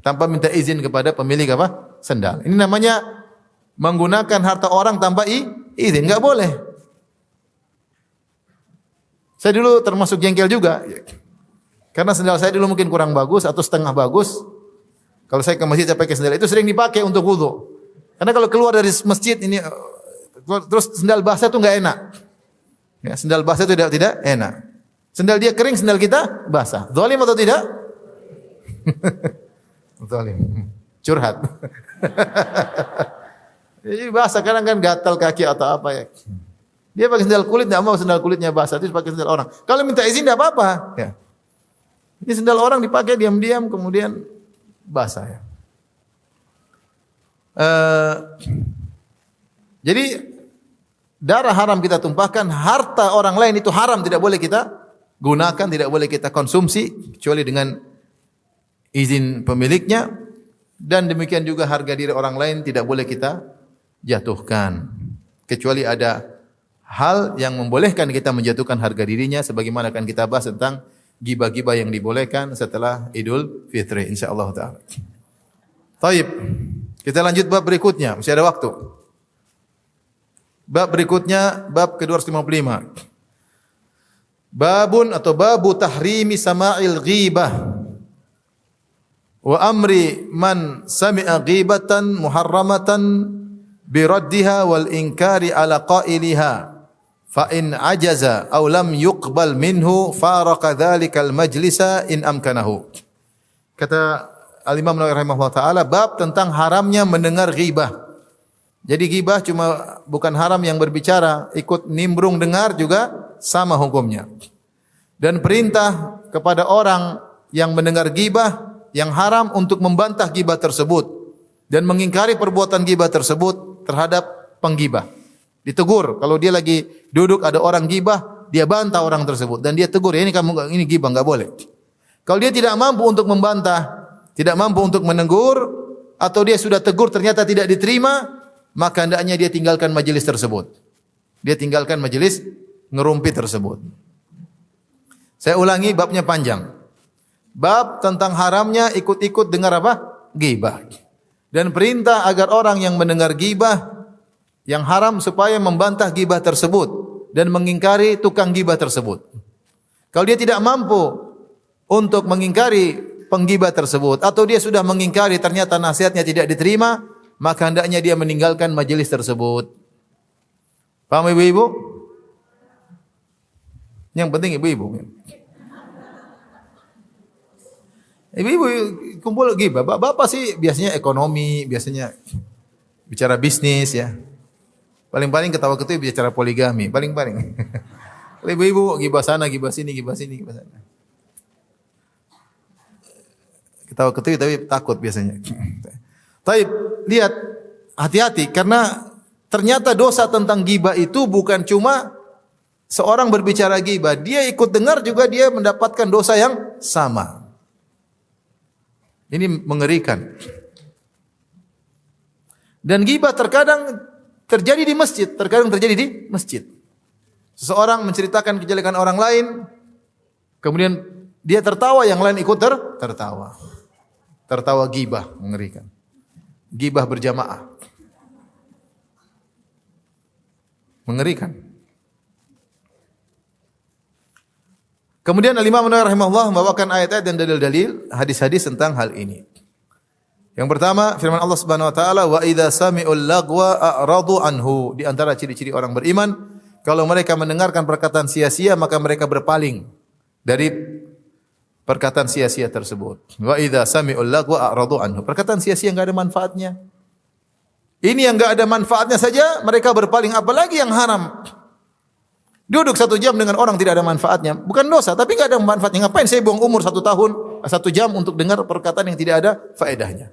Tanpa minta izin kepada pemilik apa? Sendal. Ini namanya menggunakan harta orang tanpa izin, enggak boleh. Saya dulu termasuk jengkel juga. Karena sendal saya dulu mungkin kurang bagus atau setengah bagus. Kalau saya ke masjid saya pakai sendal itu sering dipakai untuk wudu. Karena kalau keluar dari masjid ini terus sendal basah itu enggak enak. Ya, sendal basah itu tidak enak. Sendal dia kering, sendal kita basah. Zalim atau tidak? Zalim. Curhat. Jadi basah kadang kan gatal kaki atau apa ya. Dia pakai sendal kulit, tidak mau sendal kulitnya basah, terus pakai sendal orang. Kalau minta izin tidak apa-apa. Ya. Ini sendal orang dipakai diam-diam, kemudian basah. Ya. Jadi darah haram kita tumpahkan, harta orang lain itu haram, tidak boleh kita gunakan, tidak boleh kita konsumsi kecuali dengan izin pemiliknya, dan demikian juga harga diri orang lain tidak boleh kita jatuhkan kecuali ada hal yang membolehkan kita menjatuhkan harga dirinya, sebagaimana akan kita bahas tentang ghibah-ghibah yang dibolehkan setelah Idul Fitri insyaallah taala. Baik. Kita lanjut bab berikutnya, masih ada waktu. Bab berikutnya bab ke-255. Babun atau babu tahrimi sama'il ghibah wa amri man sami'a ghibatan muharramatan biraddiha wal inkari ala qailiha fa in ajaza aw lam yuqbal minhu faraka dhalikal majlisa in amkanahu. Kata Al-Imam Nawawi rahimahullah taala, bab tentang haramnya mendengar ghibah. Jadi ghibah cuma bukan haram yang berbicara, ikut nimbrung dengar juga sama hukumnya. Dan perintah kepada orang yang mendengar ghibah yang haram untuk membantah ghibah tersebut dan mengingkari perbuatan ghibah tersebut terhadap penggibah. Ditegur kalau dia lagi duduk ada orang ghibah, dia bantah orang tersebut dan dia tegur, ya ini ghibah enggak boleh. Kalau dia tidak mampu untuk membantah, tidak mampu untuk menegur, atau dia sudah tegur ternyata tidak diterima, maka hendaknya dia tinggalkan majelis tersebut. Dia tinggalkan majelis ngerumpi tersebut. Saya ulangi, babnya panjang. Bab tentang haramnya ikut-ikut dengar apa? Ghibah. Dan perintah agar orang yang mendengar ghibah yang haram supaya membantah ghibah tersebut dan mengingkari tukang ghibah tersebut. Kalau dia tidak mampu untuk mengingkari penggibah tersebut, atau dia sudah mengingkari ternyata nasihatnya tidak diterima, maka hendaknya dia meninggalkan majelis tersebut. Paham ibu-ibu? Yang penting ibu-ibu. Ibu-ibu kumpul ghibah. Bapak sih biasanya ekonomi, biasanya bicara bisnis ya. Paling-paling ketawa-ketiwi bicara poligami, paling-paling. Ibu-ibu ghibah sana, ghibah sini, ghibah sini, ghibah sana. Ketawa-ketiwi tapi takut biasanya. Taib, lihat, hati-hati karena ternyata dosa tentang ghibah itu bukan cuma seorang berbicara ghibah, dia ikut dengar juga dia mendapatkan dosa yang sama. Ini mengerikan. Dan ghibah terkadang terjadi di masjid, terkadang terjadi di masjid. Seseorang menceritakan kejelekan orang lain, kemudian dia tertawa, yang lain ikut tertawa. Tertawa ghibah, mengerikan. Ghibah berjamaah. Mengerikan. Kemudian Al-Imam Nawawi rahimahullah membawakan ayat-ayat dan dalil-dalil hadis-hadis tentang hal ini. Yang pertama, firman Allah Subhanahu wa taala, "Wa idza sami'ul lagwa a'radu anhu." Di antara ciri-ciri orang beriman, kalau mereka mendengarkan perkataan sia-sia maka mereka berpaling dari perkataan sia-sia tersebut. Wa idza sami'ul lagwa a'radu anhu. Perkataan sia-sia enggak ada manfaatnya. Ini yang enggak ada manfaatnya saja mereka berpaling, apalagi yang haram. Duduk 1 jam dengan orang tidak ada manfaatnya, bukan dosa, tapi enggak ada manfaatnya. Ngapain saya buang umur 1 tahun, 1 jam untuk dengar perkataan yang tidak ada faedahnya.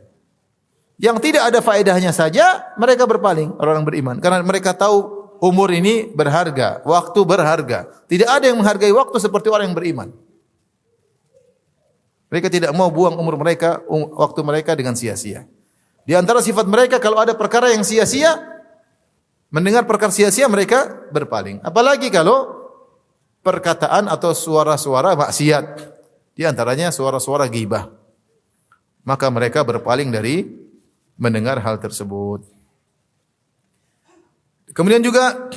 Yang tidak ada faedahnya saja mereka berpaling, orang beriman, karena mereka tahu umur ini berharga, waktu berharga. Tidak ada yang menghargai waktu seperti orang yang beriman. Mereka tidak mau buang umur mereka, waktu mereka dengan sia-sia. Di antara sifat mereka, kalau ada perkara yang sia-sia, mendengar perkara sia-sia mereka berpaling. Apalagi kalau perkataan atau suara-suara maksiat. Di antaranya suara-suara ghibah. Maka mereka berpaling dari mendengar hal tersebut. Kemudian juga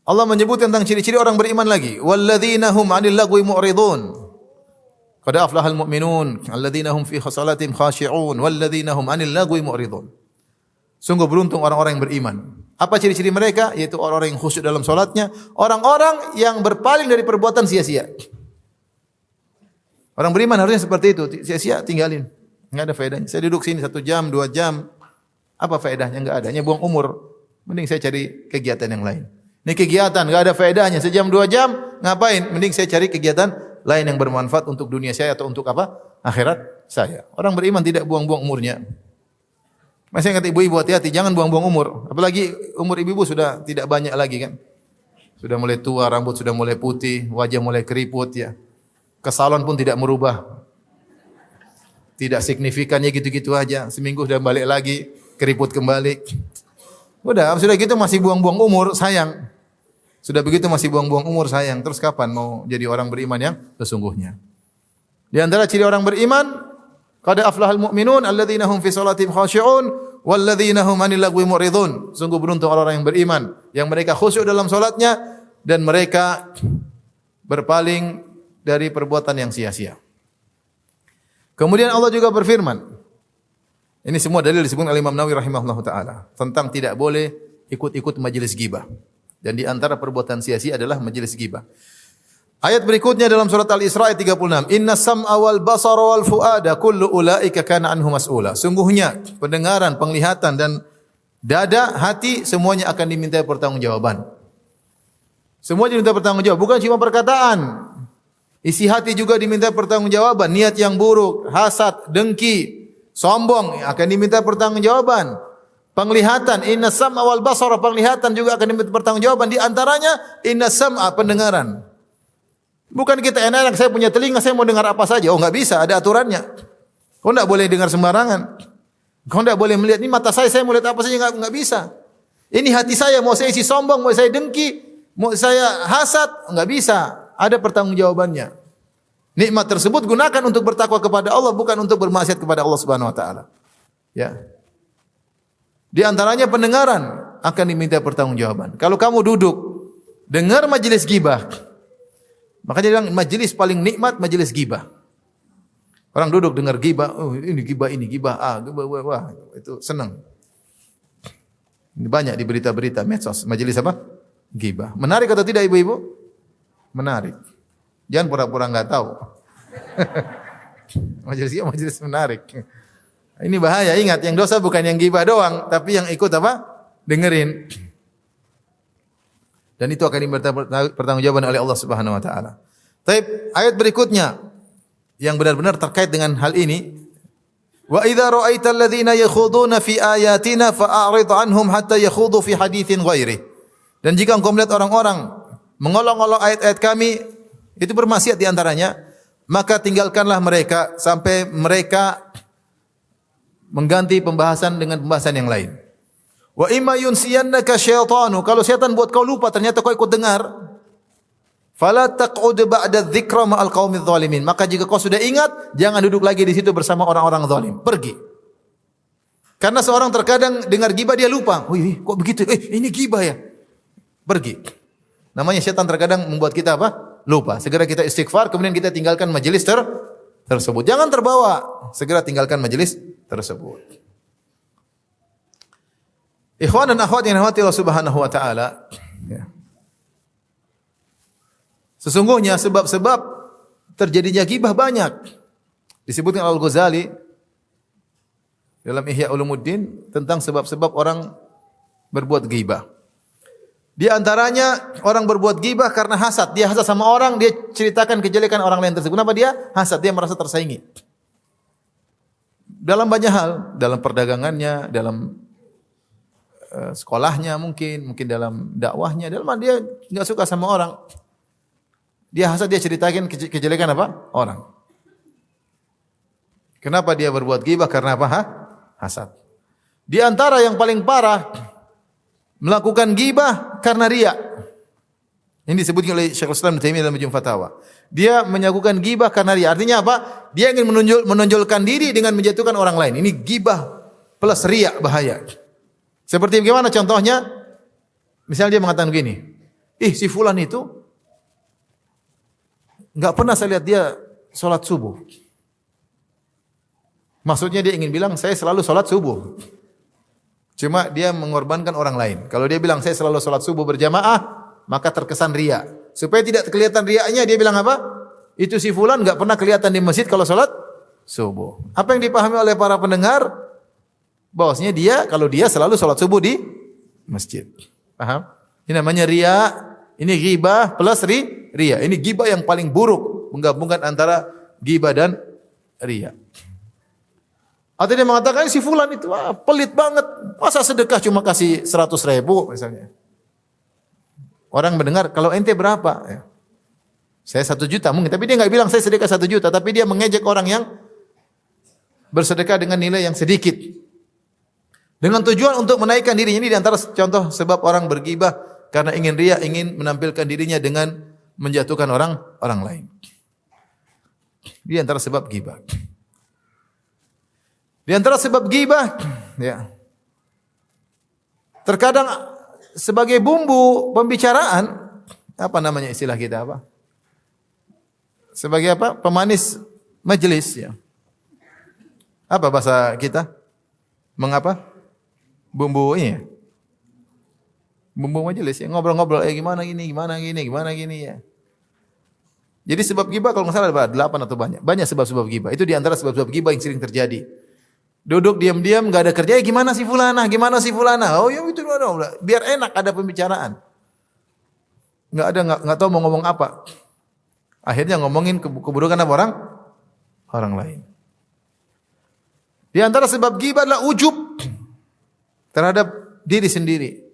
Allah menyebut tentang ciri-ciri orang beriman lagi. Walladzina hum 'anil lagwi mu'ridun. Qad aflahal mu'minun alladzina hum fi salatihim khashi'un walladzina hum 'anil lagwi mu'ridun. Sungguh beruntung orang-orang yang beriman. Apa ciri-ciri mereka? Yaitu orang-orang yang khusyuk dalam salatnya, orang-orang yang berpaling dari perbuatan sia-sia. Orang beriman harusnya seperti itu, sia-sia tinggalin. Enggak ada faedahnya. Saya duduk sini 1 jam, 2 jam. Apa faedahnya? Enggak ada. Hanya buang umur. Mending saya cari kegiatan yang lain. Ini kegiatan enggak ada faedahnya. Sejam 2 jam ngapain? Mending saya cari kegiatan lain yang bermanfaat untuk dunia saya atau untuk apa? Akhirat saya. Orang beriman tidak buang-buang umurnya. Masih ingat ibu-ibu, hati-hati jangan buang-buang umur. Apalagi umur ibu-ibu sudah tidak banyak lagi kan. Sudah mulai tua, rambut sudah mulai putih, wajah mulai keriput ya. Ke salon pun tidak merubah. Tidak signifikannya gitu-gitu aja. Seminggu sudah balik lagi, keriput kembali. Sudah gitu masih buang-buang umur, sayang. Sudah begitu masih buang-buang umur, sayang. Terus kapan mau jadi orang beriman yang sesungguhnya? Di antara ciri orang beriman, qad aflahal mu'minun alladzina hum fi salatihim khashi'un walladzina hum 'anil lagwi mu'ridun. Sungguh beruntung orang-orang yang beriman yang mereka khusyuk dalam salatnya dan mereka berpaling dari perbuatan yang sia-sia. Kemudian Allah juga berfirman. Ini semua dalil disebut oleh Imam Nawawi rahimahullahu taala tentang tidak boleh ikut-ikut majelis ghibah. Dan di antara perbuatan sia-sia adalah majelis ghibah. Ayat berikutnya dalam surat Al-Isra ayat 36. Inna sam'a wal basara wal fuada kullu ulaika kana anhu mas'ula. Sungguhnya pendengaran, penglihatan dan dada, hati semuanya akan diminta pertanggungjawaban. Semua diminta pertanggungjawaban, bukan cuma perkataan. Isi hati juga diminta pertanggungjawaban. Niat yang buruk, hasad, dengki, sombong akan diminta pertanggungjawaban. Penglihatan, inna sam'a wal basara, penglihatan juga akan diminta pertanggungjawaban. Di antaranya inna sam'a, pendengaran. Bukan kita enak, saya punya telinga, saya mau dengar apa saja. Oh, enggak bisa, ada aturannya. Kau enggak boleh dengar sembarangan. Kau enggak boleh melihat, ini mata saya mau lihat apa saja, enggak bisa. Ini hati saya, mau saya isi sombong, mau saya dengki, mau saya hasad, enggak bisa. Ada pertanggungjawabannya. Nikmat tersebut gunakan untuk bertakwa kepada Allah, bukan untuk bermaksiat kepada Allah Subhanahu wa taala. Ya. Di antaranya pendengaran akan diminta pertanggungjawaban. Kalau kamu duduk dengar majelis ghibah, maka dia bilang majelis paling nikmat majelis ghibah. Orang duduk dengar ghibah, oh ini ghibah A, ghibah wah, itu senang. Ini banyak di berita-berita medsos, majelis apa? Ghibah. Menarik atau tidak ibu-ibu? Menarik. Jangan pura-pura enggak tahu. majelis menarik. Ini bahaya, ingat yang dosa bukan yang ghibah doang, tapi yang ikut apa? Dengerin. Dan itu akan diminta pertanggungjawaban oleh Allah Subhanahu wa taala. Baik, ayat berikutnya yang benar-benar terkait dengan hal ini. Wa idza ra'aital ladzina yakhuduna fi ayatina fa'rid anhum hatta yakhudu fi haditsin ghairi. Dan jika engkau melihat orang-orang mengolok-olok ayat-ayat kami, itu bermaksiat di antaranya, maka tinggalkanlah mereka sampai mereka mengganti pembahasan dengan pembahasan yang lain. Wa imma yunsiyannaka syaitanu, kalau syaitan buat kau lupa ternyata kau ikut dengar, fala taq'ud ba'da dzikra ma'al qaumidz zalimin, maka jika kau sudah ingat jangan duduk lagi di situ bersama orang-orang zalim, pergi. Karena seorang terkadang dengar ghibah dia lupa, wih kok begitu, ini ghibah ya, pergi. Namanya syaitan terkadang membuat kita apa? Lupa. Segera kita istighfar, kemudian kita tinggalkan majelis tersebut. Jangan terbawa, segera tinggalkan majelis tersebut. Ikhwan dan akhwat yang dirahmati Allah Subhanahu wa taala, ya. Sesungguhnya sebab-sebab terjadinya ghibah banyak. Disebutkan Al-Ghazali dalam Ihya Ulumuddin tentang sebab-sebab orang berbuat ghibah. Di antaranya orang berbuat ghibah karena hasad. Dia hasad sama orang, dia ceritakan kejelekan orang lain tersebut. Kenapa dia hasad? Dia merasa tersaingi. Dalam banyak hal, dalam perdagangannya, dalam sekolahnya mungkin dalam dakwahnya, dalam dia enggak suka sama orang. Dia hasad, dia ceritakan kejelekan apa? Orang. Kenapa dia berbuat ghibah? Karena apa? Hasad. Di antara yang paling parah, melakukan ghibah karena riya. Ini disebutkan oleh Syekhul Islam Ibnu Taimiyah dalam Majmu' Fatawa. Dia melakukan ghibah karena riya. Artinya apa? Dia ingin menonjolkan diri dengan menjatuhkan orang lain. Ini ghibah plus riya, bahaya. Seperti bagaimana contohnya? Misalnya dia mengatakan begini, si fulan itu enggak pernah saya lihat dia salat subuh. Maksudnya dia ingin bilang saya selalu salat subuh. Cuma dia mengorbankan orang lain. Kalau dia bilang saya selalu salat subuh berjamaah, maka terkesan riya. Supaya tidak kelihatan riyanya, dia bilang apa? Itu si fulan enggak pernah kelihatan di masjid kalau salat subuh. Apa yang dipahami oleh para pendengar? Bahwasanya kalau dia selalu salat subuh di masjid. Paham? Ini namanya riya. Ini ghibah plus riya. Ini ghibah yang paling buruk, menggabungkan antara ghibah dan riya. Atau dia mengatakan si fulan itu pelit banget. Masa sedekah cuma kasih 100.000 misalnya. Orang mendengar, kalau ente berapa? Ya. Saya 1 juta mungkin. Tapi dia enggak bilang saya sedekah 1 juta. Tapi dia mengejek orang yang bersedekah dengan nilai yang sedikit. Dengan tujuan untuk menaikkan dirinya. Ini diantara contoh sebab orang bergibah. Karena ingin riya, ingin menampilkan dirinya dengan menjatuhkan orang lain. Ini antara sebab gibah. Di antara sebab gibah, ya. Terkadang sebagai bumbu pembicaraan, apa namanya istilah kita apa? Sebagai apa? Pemanis majelis, ya. Apa bahasa kita? Mengapa? Bumbu ini, ya. Bumbu majelis, ya. Ngobrol-ngobrol, gimana gini, ya. Jadi sebab gibah kalau nggak salah ada 8 atau banyak. Banyak sebab-sebab gibah. Itu di antara sebab-sebab gibah yang sering terjadi. Duduk diam-diam enggak ada kerja, gimana si fulanah? Oh ya itu biar enak ada pembicaraan. Enggak tahu mau ngomong apa. Akhirnya ngomongin keburukan apa orang lain. Di antara sebab ghibah adalah ujub terhadap diri sendiri.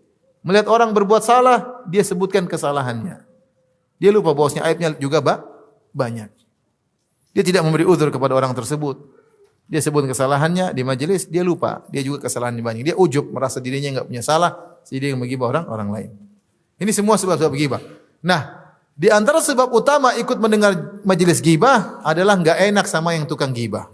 Melihat orang berbuat salah, dia sebutkan kesalahannya. Dia lupa bahwasanya aibnya juga banyak. Dia tidak memberi uzur kepada orang tersebut. Dia sebut kesalahannya di majelis, dia lupa. Dia juga kesalahannya banyak. Dia ujub, merasa dirinya enggak punya salah, sehingga dia menggibah orang lain. Ini semua sebab-sebab ghibah. Nah, di antara sebab utama ikut mendengar majelis ghibah adalah enggak enak sama yang tukang ghibah.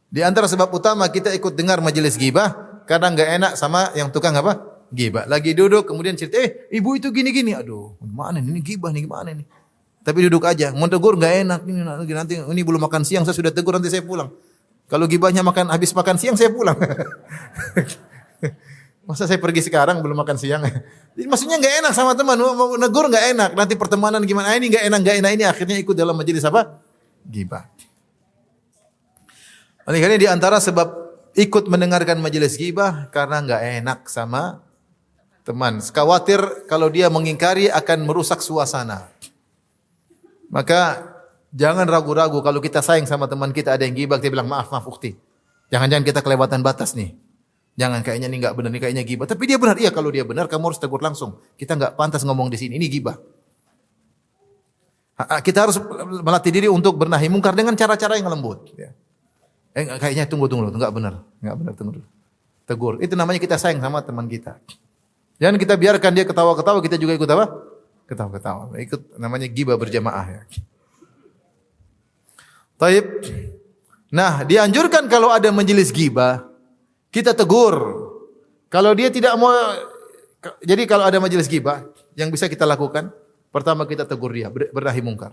Di antara sebab utama kita ikut dengar majelis ghibah karena enggak enak sama yang tukang apa? Ghibah. Lagi duduk kemudian cerita, ibu itu gini-gini. Aduh, gimana ini ghibah nih, gimana nih? Tapi duduk aja, mau tegur enggak enak. Nanti ini belum makan siang, saya sudah tegur, nanti saya pulang. Kalau ghibahnya habis makan siang, saya pulang. Masa saya pergi sekarang belum makan siang? Jadi maksudnya enggak enak sama teman, mau negur enggak enak. Nanti pertemanan gimana? Ini enggak enak ini akhirnya ikut dalam majelis apa? Ghibah. Oleh karena di antara sebab ikut mendengarkan majelis ghibah karena enggak enak sama teman. Khawatir kalau dia mengingkari akan merusak suasana. Maka jangan ragu-ragu kalau kita sayang sama teman kita ada yang ghibah, kita bilang maaf ukti. Jangan-jangan kita kelewatan batas nih. Jangan kayaknya ini enggak benar, ini kayaknya ghibah. Tapi dia benar. Iya, kalau dia benar kamu harus tegur langsung. Kita enggak pantas ngomong di sini. Ini ghibah. Kita harus melatih diri untuk bernahi mungkar dengan cara-cara yang lembut, ya. Kayaknya tunggu dulu, enggak benar, tunggu dulu. Tegur. Itu namanya kita sayang sama teman kita. Jangan kita biarkan dia ketawa-ketawa, kita juga ikut apa? Ketawa-ketawa. Ikut namanya ghibah berjamaah, ya. Taib. Nah, dianjurkan kalau ada majelis ghibah, kita tegur. Kalau dia tidak mau, jadi kalau ada majelis ghibah, yang bisa kita lakukan, pertama kita tegur dia, bernahi mungkar.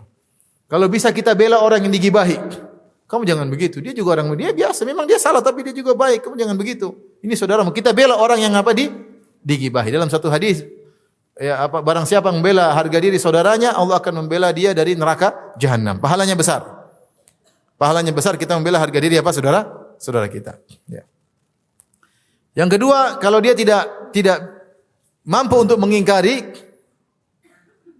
Kalau bisa kita bela orang yang digibahi. Kamu jangan begitu. Dia juga orang dia biasa, memang dia salah tapi dia juga baik. Kamu jangan begitu. Ini saudaramu. Kita bela orang yang apa digibahi. Dalam satu hadis, ya apa barang siapa membela harga diri saudaranya, Allah akan membela dia dari neraka jahanam. Pahalanya besar. Pahalanya besar kita membela harga diri apa saudara kita. Ya. Yang kedua, kalau dia tidak mampu untuk mengingkari,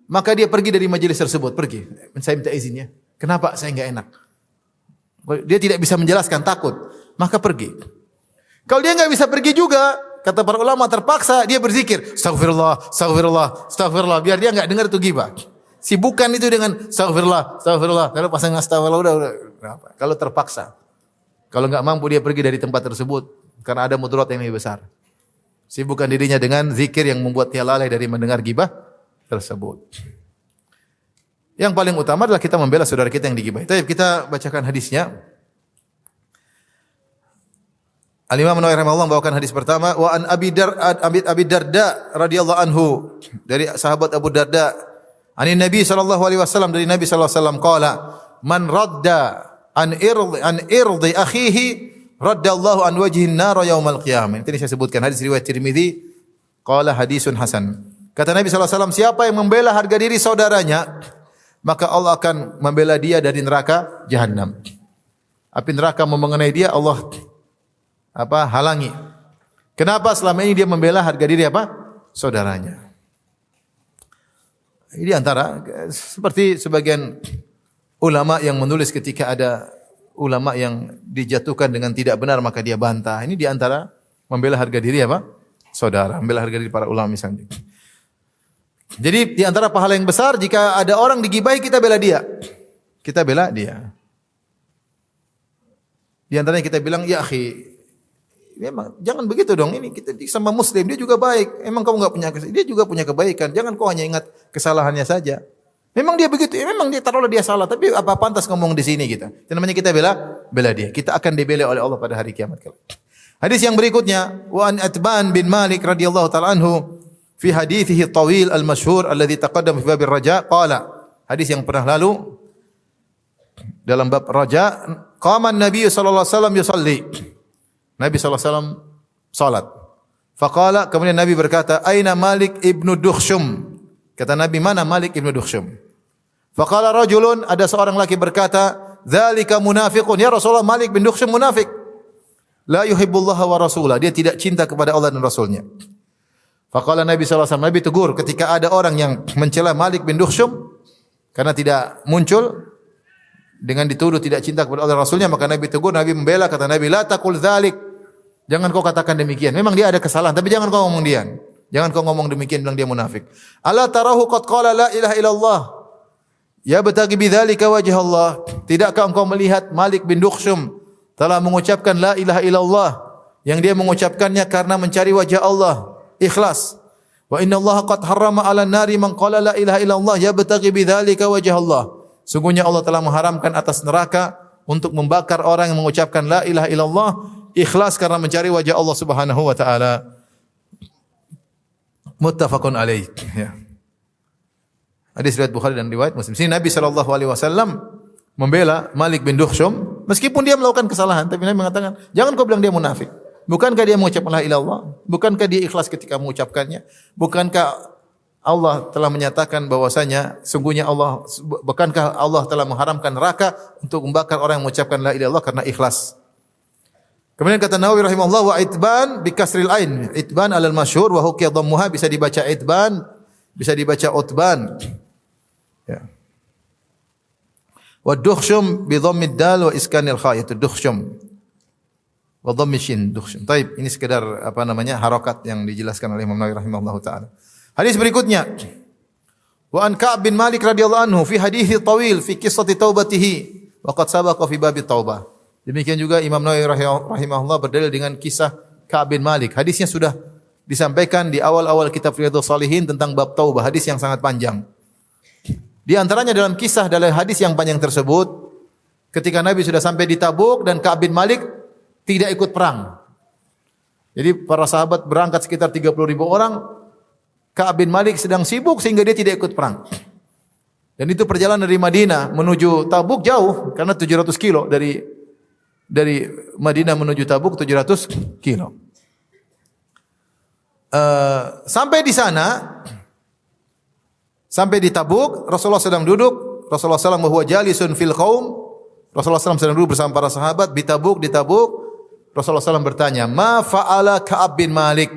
maka dia pergi dari majelis tersebut. Pergi. Saya minta izinnya. Kenapa saya enggak enak? Dia tidak bisa menjelaskan, takut. Maka pergi. Kalau dia enggak bisa pergi juga, kata para ulama terpaksa dia berzikir. Astagfirullah, astagfirullah, astagfirullah. Biar dia enggak dengar itu ghibah. Sibukkan itu dengan astagfirullah, astagfirullah. Kalau pasang astagfirullah udah. Kalau terpaksa. Kalau enggak mampu dia pergi dari tempat tersebut. Karena ada mudarat yang lebih besar. Sibukkan dirinya dengan zikir yang membuat dia lalai dari mendengar ghibah tersebut. Yang paling utama adalah kita membela saudara kita yang digibahi. Tapi kita bacakan hadisnya. Al-Imam An-Nawawi rahimahullah membawakan hadis pertama, wa an Abi Darda radhiyallahu anhu, dari sahabat Abu Darda, ani Nabi sallallahu alaihi wasallam, dari Nabi sallallahu alaihi wasallam qala, man radda an irdi akhihi raddallahu an wajhin nar yaumal qiyamah. Ini saya sebutkan hadis riwayat Tirmizi, qala hadisun hasan. Kata Nabi SAW, siapa yang membela harga diri saudaranya, maka Allah akan membela dia dari neraka Jahannam. Api neraka mau mengenai dia, Allah halangi. Kenapa? Selama ini dia membela harga diri saudaranya. Ini antara seperti sebagian ulama yang menulis ketika ada ulama yang dijatuhkan dengan tidak benar maka dia bantah. Ini di antara membela harga diri saudara, membela harga diri para ulama misalnya. Jadi di antara pahala yang besar jika ada orang digibahi kita bela dia. Kita bela dia. Di antaranya kita bilang, ya akhi, memang jangan begitu dong. Ini kita sama muslim, dia juga baik. Emang kamu enggak punya dia juga punya kebaikan. Jangan kau hanya ingat kesalahannya saja. Memang dia begitu, memang dia taruhlah dia salah, tapi apa pantas ngomong di sini kita. Itu namanya kita bela dia. Kita akan dibela oleh Allah pada hari kiamat kelak. Hadis yang berikutnya, wa an Atban bin Malik radhiyallahu taala anhu fi hadithihi tawil al-masyhur alladhi taqaddama fi bab ar-raja qala. Hadis yang pernah lalu dalam bab raja, qama an-nabiy sallallahu alaihi wasallam yusalli. Nabi sallallahu alaihi wasallam salat. Faqala, kemudian Nabi berkata, aina Malik ibnu Dukhshum? Kata Nabi, mana Malik ibnu Dukhshum? Faqala rajulun, ada seorang laki berkata, dzalika munafiqun. Ya Rasulullah, Malik bin Dukhshum munafik. La yuhibbullaha wa rasulah. Dia tidak cinta kepada Allah dan Rasulnya. Faqala Nabi sallallahu alaihi wasallam, Nabi tegur ketika ada orang yang mencela Malik bin Dukhshum karena tidak muncul dengan dituduh tidak cinta kepada Allah dan Rasulnya, maka Nabi tegur, Nabi membela, kata Nabi, la taqul dzalik. Jangan kau katakan demikian. Memang dia ada kesalahan, tapi jangan kau ngomong dia. Jangan kau ngomong demikian, bilang dia munafik. Ala tarahu qad qala la ilaha illallah. Ya batagi bidzalika wajh Allah. Tidakkah engkau melihat Malik bin Dukhshum telah mengucapkan la ilaha illallah, yang dia mengucapkannya karena mencari wajah Allah, ikhlas. Wa inna Allah qad harrama 'alan nari man qala la ilaha illallah yabtaghi bidzalika wajh Allah. Sungguhnya Allah telah mengharamkan atas neraka untuk membakar orang yang mengucapkan la ilaha illallah ikhlas karena mencari wajah Allah Subhanahu wa taala. Muttafaqun alaih. Ya. Hadis riwayat Bukhari dan riwayat Muslim. Sini Nabi sallallahu alaihi wasallam membela Malik bin Dukhshum meskipun dia melakukan kesalahan, tapi Nabi mengatakan, jangan kau bilang dia munafik. Bukankah dia mengucapkan la ilaha illallah? Bukankah dia ikhlas ketika mengucapkannya? Bukankah Allah telah menyatakan bahwasanya sungguhnya Allah, bukankah Allah telah mengharamkan neraka untuk membakar orang yang mengucapkan la ilaha illallah karena ikhlas? Kemudian kata Nawawi rahimahullah, wa itban bi kasril ain. Itban alal masyhur wa hukiya dhammuha, bisa dibaca itban, bisa dibaca utban. Ya. Wa dukhshum bi dhammid dal wa iskanil kha, itu dukhshum. Wa dhammi shin, dukhshum. Baik, ini sekedar harakat yang dijelaskan oleh Imam Nawawi rahimahullah taala. Hadis berikutnya, wa an Ka'b bin Malik radhiyallahu anhu fi hadithi tawil fi qissati taubatihi wa qad sabaqa fi bab taubah. Demikian juga Imam Nawawi rahimahullah berdalil dengan kisah Ka'b bin Malik. Hadisnya sudah disampaikan di awal-awal kitab Riyadhus Shalihin tentang bab taubah, hadis yang sangat panjang. Di antaranya dalam hadis yang panjang tersebut, ketika Nabi sudah sampai di Tabuk dan Ka'b bin Malik tidak ikut perang. Jadi para sahabat berangkat sekitar 30.000 orang, Ka'b bin Malik sedang sibuk sehingga dia tidak ikut perang. Dan itu perjalanan dari Madinah menuju Tabuk jauh, karena 700 kilo dari Madinah menuju Tabuk 700 kilo. Sampai di sana, sampai di Tabuk, Rasulullah sedang duduk. Rasulullah SAW huwa jalisun fil qaum. Rasulullah SAW sedang duduk bersama para sahabat di Tabuk. Rasulullah SAW bertanya, ma fa'ala Ka'b bin Malik?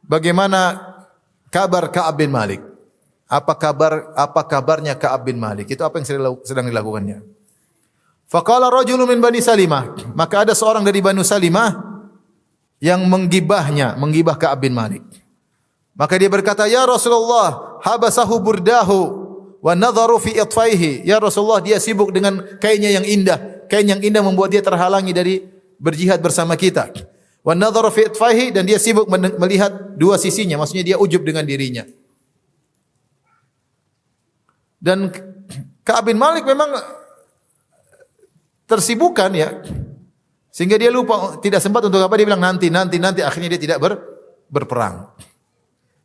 Bagaimana kabar Ka'b bin Malik? Apa kabarnya Ka'b bin Malik? Itu apa yang sedang dilakukannya? Faqala rajulun min Bani Salimah. Maka ada seorang dari Bani Salimah yang menggibah Ka'b bin Malik. Maka dia berkata, ya Rasulullah, habasahu burdahu wa nadharu fi itfaihi. Ya Rasulullah, dia sibuk dengan kainnya yang indah. Kain yang indah membuat dia terhalangi dari berjihad bersama kita. Wa nadharu fi itfaihi, dan dia sibuk melihat dua sisinya, maksudnya dia ujub dengan dirinya. Dan Ka'b bin Malik memang tersibukan ya, sehingga dia lupa, tidak sempat untuk dia bilang nanti, akhirnya dia tidak berperang.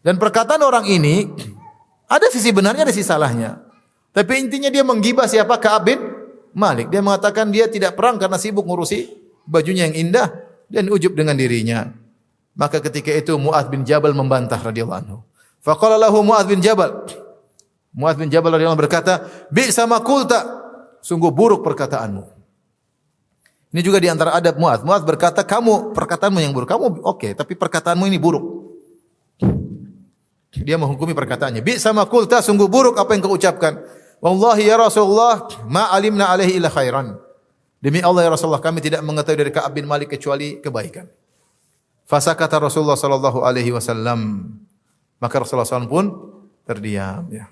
Dan perkataan orang ini ada sisi benarnya, ada sisi salahnya. Tapi intinya dia menggibah siapa? Ka'b bin Malik. Dia mengatakan dia tidak perang karena sibuk ngurusi bajunya yang indah dan ujub dengan dirinya. Maka ketika itu Mu'adz bin Jabal membantah radhiyallahu anhu. Faqala lahu Mu'adz bin Jabal. Mu'adz bin Jabal radhiyallahu anhu berkata, "Bi'sa ma qulta." Sungguh buruk perkataanmu. Ini juga di antara adab Mu'adz. Mu'adz berkata, "Kamu perkataanmu yang buruk. Kamu oke, tapi perkataanmu ini buruk." Dia menghukumi perkataannya. Bi'sa ma qulta, sungguh buruk apa yang kau ucapkan. Wallahi ya Rasulullah, ma alimna alaihi illa khairan. Demi Allah ya Rasulullah, kami tidak mengetahui dari Ka'ab bin Malik kecuali kebaikan. Fasakata Rasulullah sallallahu alaihi wasallam. Maka Rasulullah SAW pun terdiam. Ya.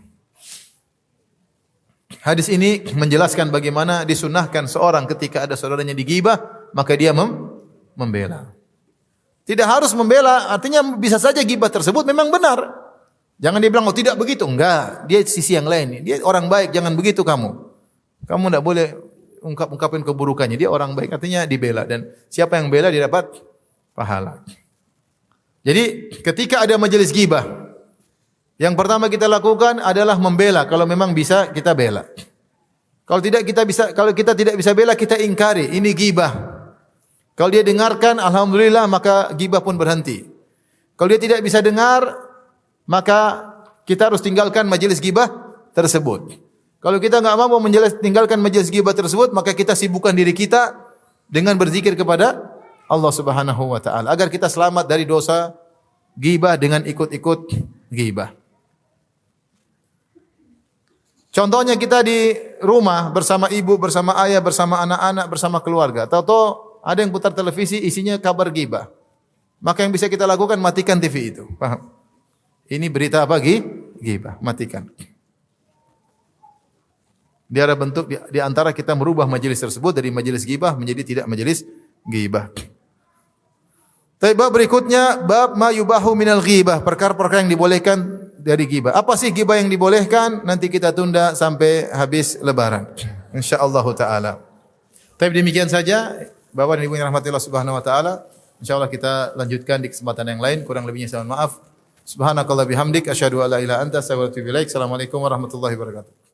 Hadis ini menjelaskan bagaimana disunnahkan seorang ketika ada saudaranya digibah, maka dia membela. Tidak harus membela, artinya bisa saja gibah tersebut memang benar. Jangan dia bilang, oh tidak begitu. Enggak, dia sisi yang lain. Dia orang baik, jangan begitu kamu. Kamu tidak boleh ungkapin keburukannya. Dia orang baik, artinya dibela. Dan siapa yang bela dia dapat pahala. Jadi ketika ada majelis gibah, yang pertama kita lakukan adalah membela. Kalau memang bisa kita bela. Kalau kita tidak bisa bela, kita ingkari. Ini gibah. Kalau dia dengarkan, alhamdulillah, maka gibah pun berhenti. Kalau dia tidak bisa dengar, maka kita harus tinggalkan majelis gibah tersebut. Kalau kita enggak mampu tinggalkan majelis gibah tersebut, maka kita sibukkan diri kita dengan berzikir kepada Allah Subhanahu wa taala agar kita selamat dari dosa gibah dengan ikut-ikut gibah. Contohnya kita di rumah bersama ibu, bersama ayah, bersama anak-anak, bersama keluarga. Tahu-tahu ada yang putar televisi isinya kabar gibah. Maka yang bisa kita lakukan matikan TV itu. Paham? Ini berita apa? Gibah. Matikan. Dia ada bentuk di antara kita merubah majelis tersebut dari majelis gibah menjadi tidak majelis gibah. Tapi bab berikutnya bab ma yubahu minal ghibah, perkara-perkara yang dibolehkan dari ghibah. Apa sih ghibah yang dibolehkan? Nanti kita tunda sampai habis lebaran. Insyaallah taala. Tapi demikian saja Bapak dan Ibu yang rahmatillah subhanahu wa taala. Insyaallah kita lanjutkan di kesempatan yang lain. Kurang lebihnya saya mohon maaf. Subhanakallah bihamdik asyhadu an la ilaha illa anta astaghfiruka wa atubu ilaik. Assalamualaikum warahmatullahi wabarakatuh.